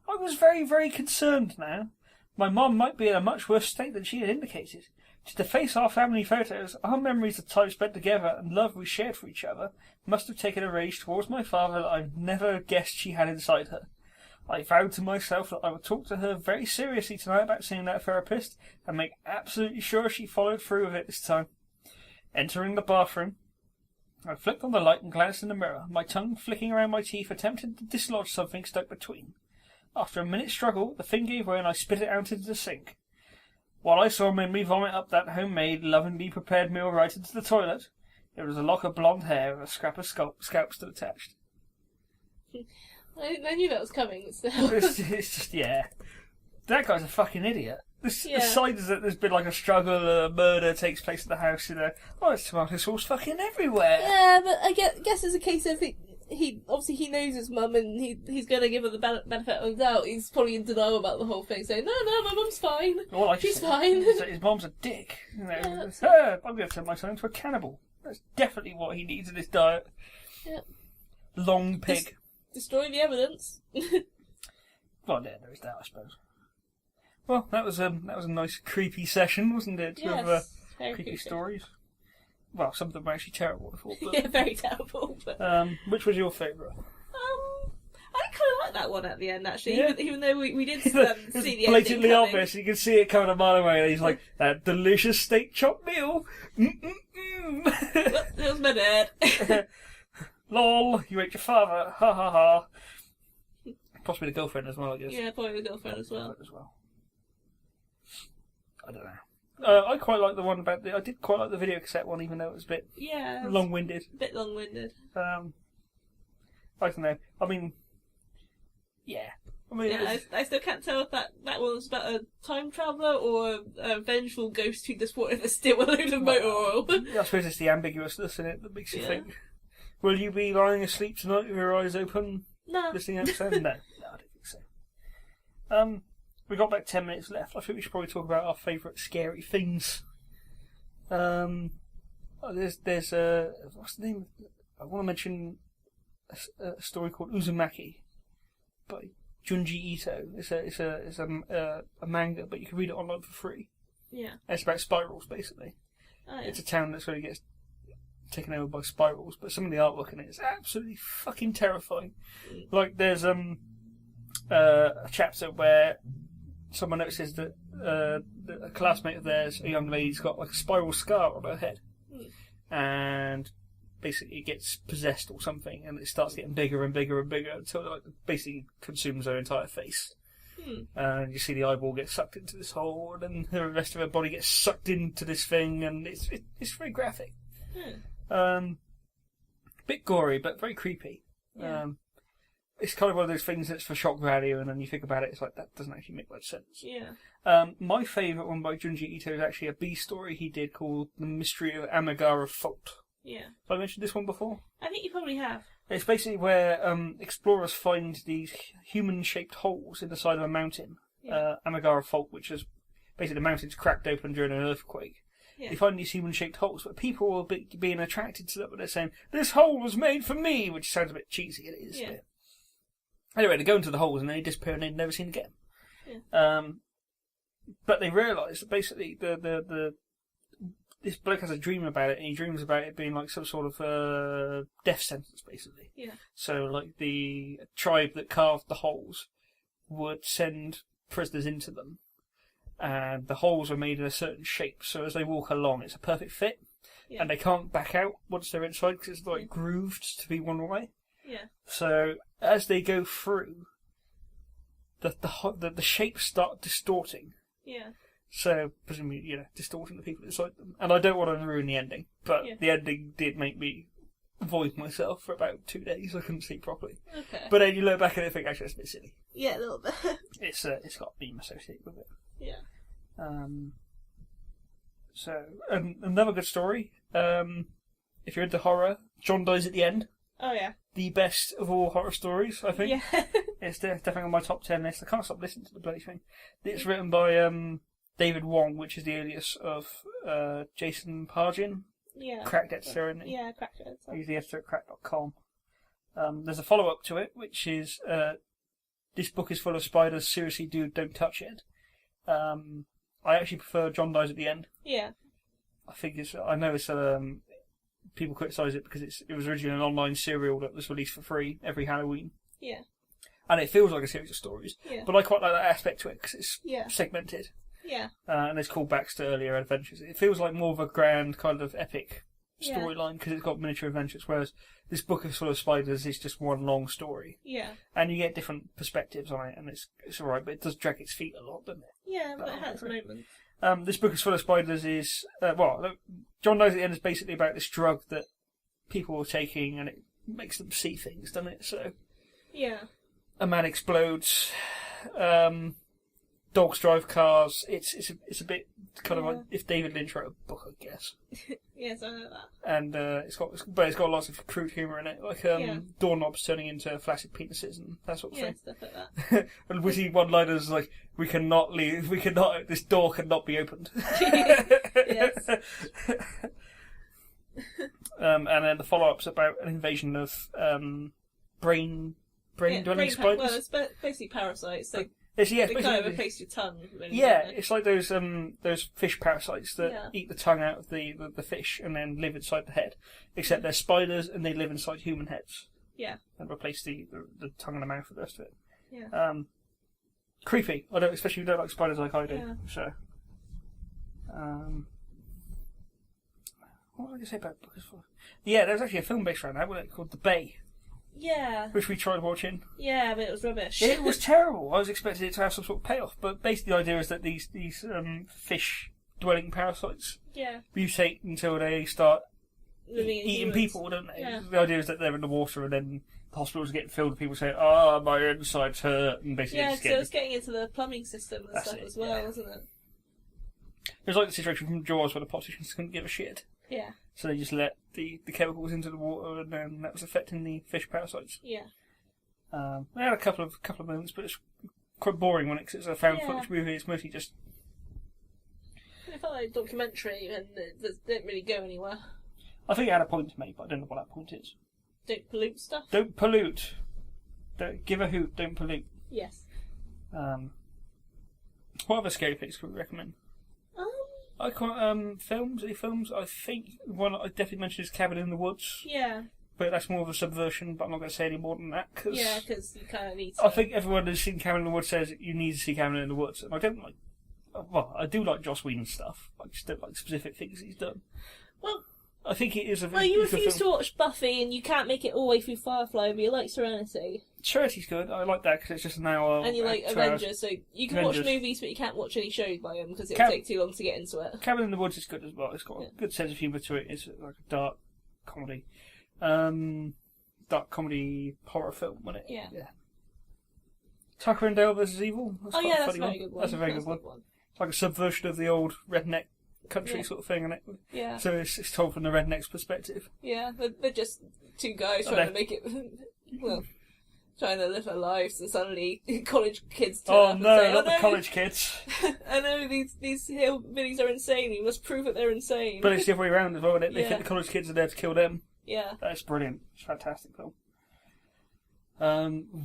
I was very, very concerned now. My mum might be in a much worse state than she had indicated. To deface our family photos, our memories of time spent together and love we shared for each other must have taken a rage towards my father that I never guessed she had inside her. I vowed to myself that I would talk to her very seriously tonight about seeing that therapist and make absolutely sure she followed through with it this time. Entering the bathroom, I flicked on the light and glanced in the mirror, my tongue flicking around my teeth, attempting to dislodge something stuck between. After a minute's struggle, the thing gave way and I spit it out into the sink. What I saw made me vomit up that homemade, lovingly prepared meal right into the toilet. It was a lock of blonde hair with a scrap of scalp still attached. I knew that was coming. So. It's just, yeah. That guy's a fucking idiot. The signs that there's been like a struggle, a murder takes place at the house, oh, it's tomato sauce fucking everywhere. Yeah, but I guess it's a case of he obviously he knows his mum and he's going to give her the benefit of the doubt. He's probably in denial about the whole thing, saying, no, my mum's fine. Well, she's fine. His mum's a dick. I'm going to turn my son into a cannibal. That's definitely what he needs in his diet. Yeah. Long pig. Destroy the evidence. Well, yeah, there is that, I suppose. Well, that was a nice creepy session, wasn't it? Yes, With creepy stories. Well, some of them were actually terrible, I thought. But, yeah, very terrible. But... which was your favourite? I kind of like that one at the end, actually. Yeah. Even though we did see the ending blatantly coming. obvious. You can see it coming a mile away, and he's like, that delicious steak chop meal. That was my dad. Lol, you ate your father. Ha ha ha. Possibly the girlfriend as well, I guess. Yeah, probably the girlfriend as well. I don't know. I quite like the one about I did quite like the video cassette one, even though it was a bit long-winded. A bit long-winded. I don't know. I mean, yeah. I still can't tell if that one was about a time traveller or a vengeful ghost who just wanted to steal a load of motor oil. I suppose it's the ambiguousness in it that makes you think. Will you be lying asleep tonight with your eyes open? No. Listening to the episode? No, I don't think so. We've got about 10 minutes left. I think we should probably talk about our favourite scary things. There's what's the name? I want to mention a story called Uzumaki by Junji Ito. It's a manga, but you can read it online for free. Yeah. It's about spirals, basically. Oh, yeah. It's a town that sort of gets taken over by spirals, but some of the artwork in it is absolutely fucking terrifying. Like, there's a chapter where someone notices that a classmate of theirs, a young lady's got like a spiral scar on her head, and basically it gets possessed or something, and it starts getting bigger and bigger and bigger until it basically consumes her entire face. And you see the eyeball get sucked into this hole, and then the rest of her body gets sucked into this thing, and it's very graphic. Bit gory, but very creepy. Yeah. It's kind of one of those things that's for shock value, and then you think about it, it's like, that doesn't actually make much sense. Yeah. My favourite one by Junji Ito is actually a B story he did called The Mystery of Amagara Fault. Yeah. Have I mentioned this one before? I think you probably have. It's basically where explorers find these human-shaped holes in the side of a mountain. Yeah. Amagara Fault, which is basically the mountain's cracked open during an earthquake. Yeah. They find these human-shaped holes, but people will be being attracted to them, and they're saying, "This hole was made for me," which sounds a bit cheesy. It is. Yeah. Anyway, they go into the holes and they disappear and they've never seen again. Yeah. But they realise that basically this bloke has a dream about it, and he dreams about it being like some sort of death sentence, basically. Yeah. So, like, the tribe that carved the holes would send prisoners into them, and the holes are made in a certain shape, so as they walk along, it's a perfect fit, and they can't back out once they're inside because it's like grooved to be one way. Yeah. So as they go through, the shapes start distorting. Yeah. So, presumably, distorting the people inside them. And I don't want to ruin the ending, but the ending did make me void myself for about 2 days. I couldn't sleep properly. Okay. But then you look back at it and think, actually, it's a bit silly. Yeah, a little bit. It's got a theme associated with it. Yeah. So, another good story. If you're into horror, John dies at the end. Oh, yeah. The best of all horror stories, I think. Yeah. It's definitely on my top 10 list. I can't stop listening to the bloody thing. It's written by David Wong, which is the alias of Jason Pargin. Yeah. Cracked editor, isn't he? Yeah, cracked editor. He's the editor at crack.com. There's a follow-up to it, which is this book is full of spiders. Seriously, dude, don't touch it. I actually prefer John dies at the end. Yeah. I know it's people criticise it because it was originally an online serial that was released for free every Halloween. Yeah. And it feels like a series of stories. Yeah. But I quite like that aspect to it because it's segmented. Yeah. And there's callbacks to earlier adventures. It feels like more of a grand kind of epic storyline because it's got miniature adventures, whereas this book is full of spiders is just one long story. Yeah. And you get different perspectives on it, and it's alright, but it does drag its feet a lot, doesn't it? Yeah, but it has moments. This book is full of spiders is, John Knows at the End is basically about this drug that people are taking and it makes them see things, doesn't it? So, yeah. A man explodes, dogs drive cars. It's a bit kind of like if David Lynch wrote a book, I guess. Yes, I know that. And it's got lots of crude humour in it, like doorknobs turning into flaccid penises and that sort of thing. Yeah, stuff like that. And witty one-liners like, this door cannot be opened. Yes. And then the follow-up's about an invasion of brain-dwelling spiders. Well, it's basically parasites. They kind of replace your tongue. Really, it's like those fish parasites that eat the tongue out of the fish and then live inside the head. Except they're spiders and they live inside human heads. Yeah. And replace the tongue and the mouth with the rest of it. Yeah. Creepy. Especially if you don't like spiders like I do. Yeah. So. What was I going to say about books? Yeah, there was actually a film based around that, wasn't it, called The Bay. Yeah. Which we tried watching. Yeah, but it was rubbish. It was terrible. I was expecting it to have some sort of payoff, but basically the idea is that these fish-dwelling parasites mutate until they start eating people, don't they? Yeah. The idea is that they're in the water and then the hospitals are getting filled with people saying, "Oh, my insides hurt," and basically so it's getting into the plumbing system and stuff as well, isn't it? It was like the situation from Jaws where the politicians couldn't give a shit. Yeah. So they just let the chemicals into the water, and then that was affecting the fish parasites. Yeah. They had a couple of moments, but it's quite boring when it's a found footage movie. It's mostly just. It felt like a documentary, and it didn't really go anywhere. I think it had a point to make, but I don't know what that point is. Don't pollute stuff. Don't pollute. Don't give a hoot. Don't pollute. Yes. What other scary things could we recommend? I quite films. Any films? I think one I definitely mentioned is Cabin in the Woods. Yeah. But that's more of a subversion. But I'm not going to say any more than that because you kind of need to. I think everyone who's seen Cabin in the Woods says you need to see Cabin in the Woods, and I don't like. Well, I do like Joss Whedon's stuff. I just don't like specific things he's done. Well, I think it is a. Well, you refuse to watch Buffy, and you can't make it all the way through Firefly, but you like Serenity. Serenity's good. I like that because it's just an hour. And you like Avengers, so you can watch movies, but you can't watch any shows by them because it will take too long to get into it. Cabin in the Woods is good as well. It's got a good sense of humour to it. It's like a dark comedy, horror film, wasn't it? Yeah. Tucker and Dale vs Evil. That's a very good one. That's a very good one. It's like a subversion of the old redneck country sort of thing, isn't it? Yeah. So it's told from the redneck's perspective. Yeah, they're just two guys trying to make it. Well. Trying to live their lives, and suddenly college kids turn up and say, not the college kids. I know, these hillbillies are insane, we must prove that they're insane. But it's the other way around as well, isn't it? They think the college kids are there to kill them. Yeah. That's brilliant. It's a fantastic film.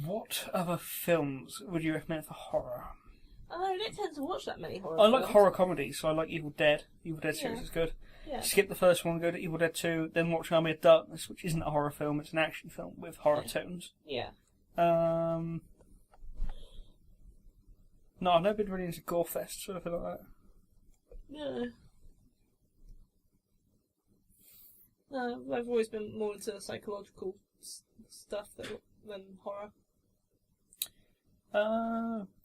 What other films would you recommend for horror? I don't tend to watch that many horror films. I like horror comedies, so I like Evil Dead. Evil Dead series is good. Yeah. Skip the first one, go to Evil Dead 2, then watch Army of Darkness, which isn't a horror film, it's an action film with horror tones. Yeah. No, I've never been really into gore fests or anything like that. No, I've always been more into psychological stuff than horror.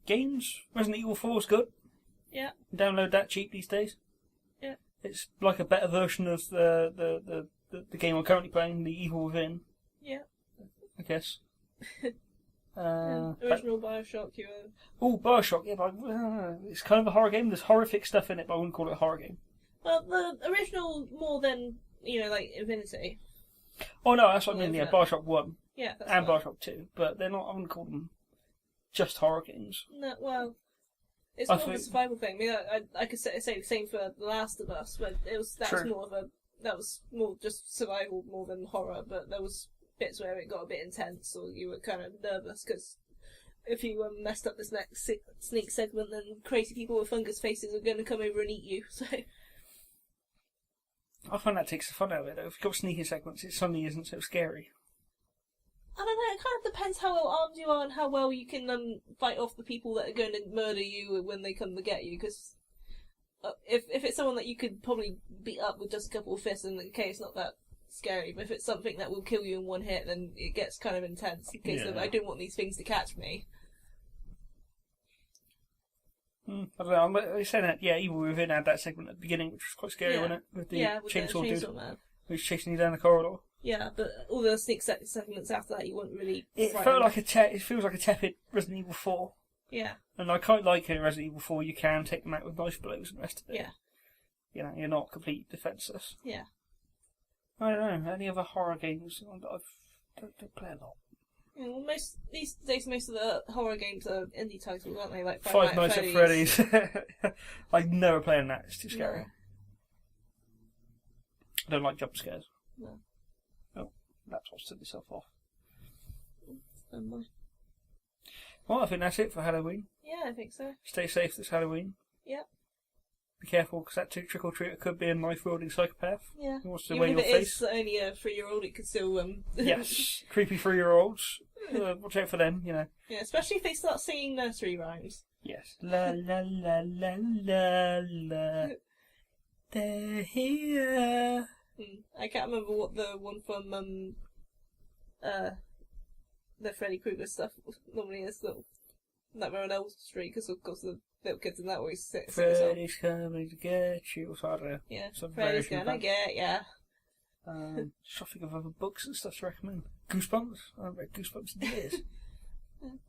Games. Resident Evil 4 is good. Yeah. Download that cheap these days. Yeah. It's like a better version of the game I'm currently playing, The Evil Within. Yeah. I guess. Original Bioshock, you were... Oh, Bioshock, yeah, but it's kind of a horror game. There's horrific stuff in it, but I wouldn't call it a horror game. Well, the original more than, like Infinity. Oh no, that's what I mean, yeah, Bioshock 1 Yeah, that's and fine. Bioshock 2, but they're not, I wouldn't call them just horror games. No, well, it's I more of a think- survival thing. I mean, I could say the same for The Last of Us, but that was more just survival more than horror, but there was bits where it got a bit intense, or you were kind of nervous, because if you messed up this next sneak segment, then crazy people with fungus faces are going to come over and eat you, so... I find that takes the fun out of it, though. If you've got sneaking segments, it suddenly isn't so scary. I don't know, it kind of depends how well armed you are and how well you can fight off the people that are going to murder you when they come to get you, because if it's someone that you could probably beat up with just a couple of fists, then okay, it's not that scary, but if it's something that will kill you in one hit, then it gets kind of intense, in case of, I don't want these things to catch me. I don't know, I'm saying that, yeah, Evil Within had that segment at the beginning, which was quite scary, wasn't it? With the with chainsaw the dude chainsaw man. who's chasing you down the corridor. Yeah, but all the sneak segments after that, you weren't really. It frightened. felt like it feels like a tepid Resident Evil 4. Yeah. And I quite like in Resident Evil 4 you can take them out with knife blows and the rest of it. Yeah. You know, you're not completely defenceless. Yeah. I don't know, any other horror games that I don't play a lot. Yeah, well, these days, most of the horror games are indie titles, aren't they? Like Five Nights at Freddy's. I never play in that, it's too scary. No. I don't like jump scares. No. Oh, laptop's turned itself off. Well, Well, I think that's it for Halloween. yeah, I think so. Stay safe this Halloween. Yep. Be careful, because that trick-or-treater could be a knife-wielding psychopath. Yeah. Who wants to Even wear if your it face. is only a 3-year-old, it could still Yes, creepy 3-year-olds. Watch out for them, you know. Yeah, especially if they start singing nursery rhymes. Yes. La la la la la la. They're here. I can't remember what the one from the Freddy Krueger stuff normally is. Little Nightmare on Elm Street, because of course the little kids in that always sing a song. Freddy's coming to get you. So I don't know. Yeah, Some Freddy's variation of gonna that. get ya. Just think of other books and stuff to recommend. Goosebumps. I haven't read Goosebumps in years.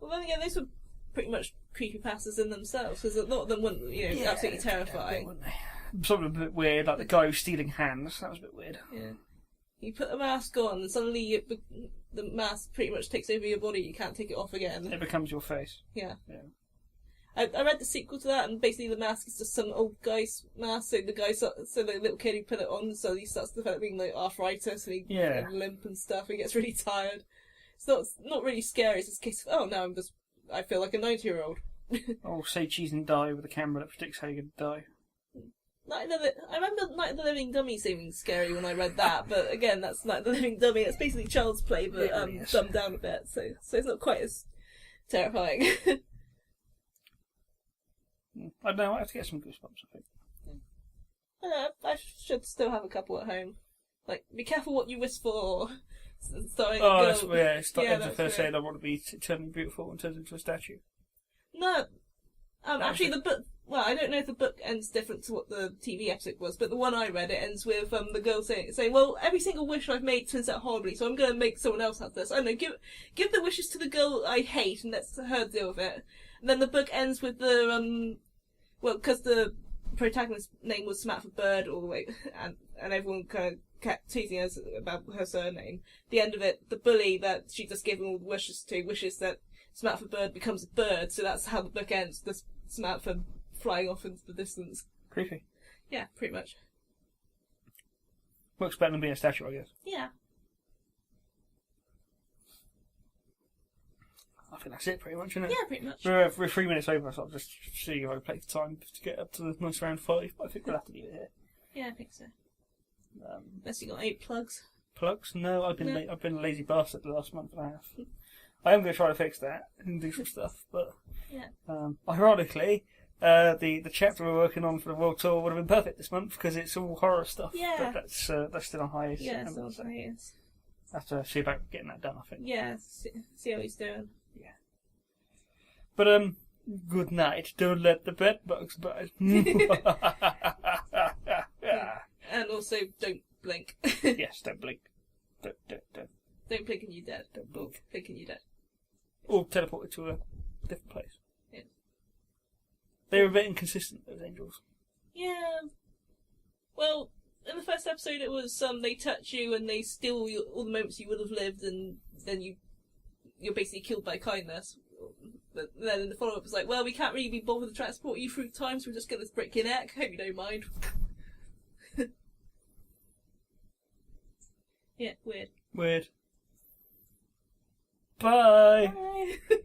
Well, then again, those were pretty much creepypastas in themselves, because a lot of them weren't, absolutely terrifying. Weren't they? Some of them a bit weird, like the guy who's stealing hands. That was a bit weird. Yeah. You put the mask on, and suddenly the mask pretty much takes over your body. You can't take it off again. It becomes your face. Yeah. Yeah. I read the sequel to that, and basically the mask is just some old guy's mask. So the little kid who put it on, so he starts developing like arthritis, and he Yeah. limp and stuff. He gets really tired. It's not really scary. It's just a case of, oh no, I feel like a 90-year-old. Oh, say cheese and die with a camera that predicts how you're going to die. I remember Night of the Living Dummy seeming scary when I read that, but again, that's Night of the Living Dummy. It's basically child's play, but It really is. dumbed down a bit, so it's not quite as terrifying. I don't know, I have to get some Goosebumps, I think. I should still have a couple at home. Like, be careful what you wish for. Starring a Oh, girl. that's yeah, it's like that's first great. saying I want to be eternally beautiful and turns into a statue. No, actually, it. the book. Well, I don't know if the book ends different to what the TV episode was, but the one I read, it ends with the girl saying, "Well, every single wish I've made turns out horribly, so I'm going to make someone else have this. I don't know, give the wishes to the girl I hate, and let her deal with it." And then the book ends with the because the protagonist's name was Samantha Bird all the way, and everyone kind of kept teasing us about her surname. The end of it, the bully that she just gave them all the wishes to wishes that Samantha Bird becomes a bird, so that's how the book ends. This Samantha flying off into the distance. Creepy. Yeah, pretty much. Works better than being a statue, I guess. Yeah. I think that's it, pretty much, isn't it? Yeah, pretty much. We're 3 minutes over, so I'll just see if I play the time to get up to the nice round 5, but I think we'll have to leave it here. Yeah, I think so. Unless you got 8 plugs. Plugs? No, I've been No. I've been a lazy bastard the last month and a half. I am going to try to fix that and do some stuff, but Yeah. Ironically, the chapter we're working on for the World Tour would have been perfect this month because it's all horror stuff. Yeah. But that's still on hiatus. Yeah, so so yes. I have to see about getting that done, I think. Yeah, see how he's doing. But Good night. Don't let the bed bugs bite. And also, don't blink. Yes, don't blink. Don't. Don't blink and you're dead. Don't blink. Blink and you're dead. Or teleported to a different place. Yeah. They were a bit inconsistent, those angels. Yeah. Well, in the first episode, it was they touch you and they steal all the moments you would have lived, and then you're basically killed by kindness. But then in the follow-up, it's like, well, we can't really be bothered to transport you through time, so we'll just get this break your neck. Hope you don't mind. Yeah, weird. Weird. Bye. Bye.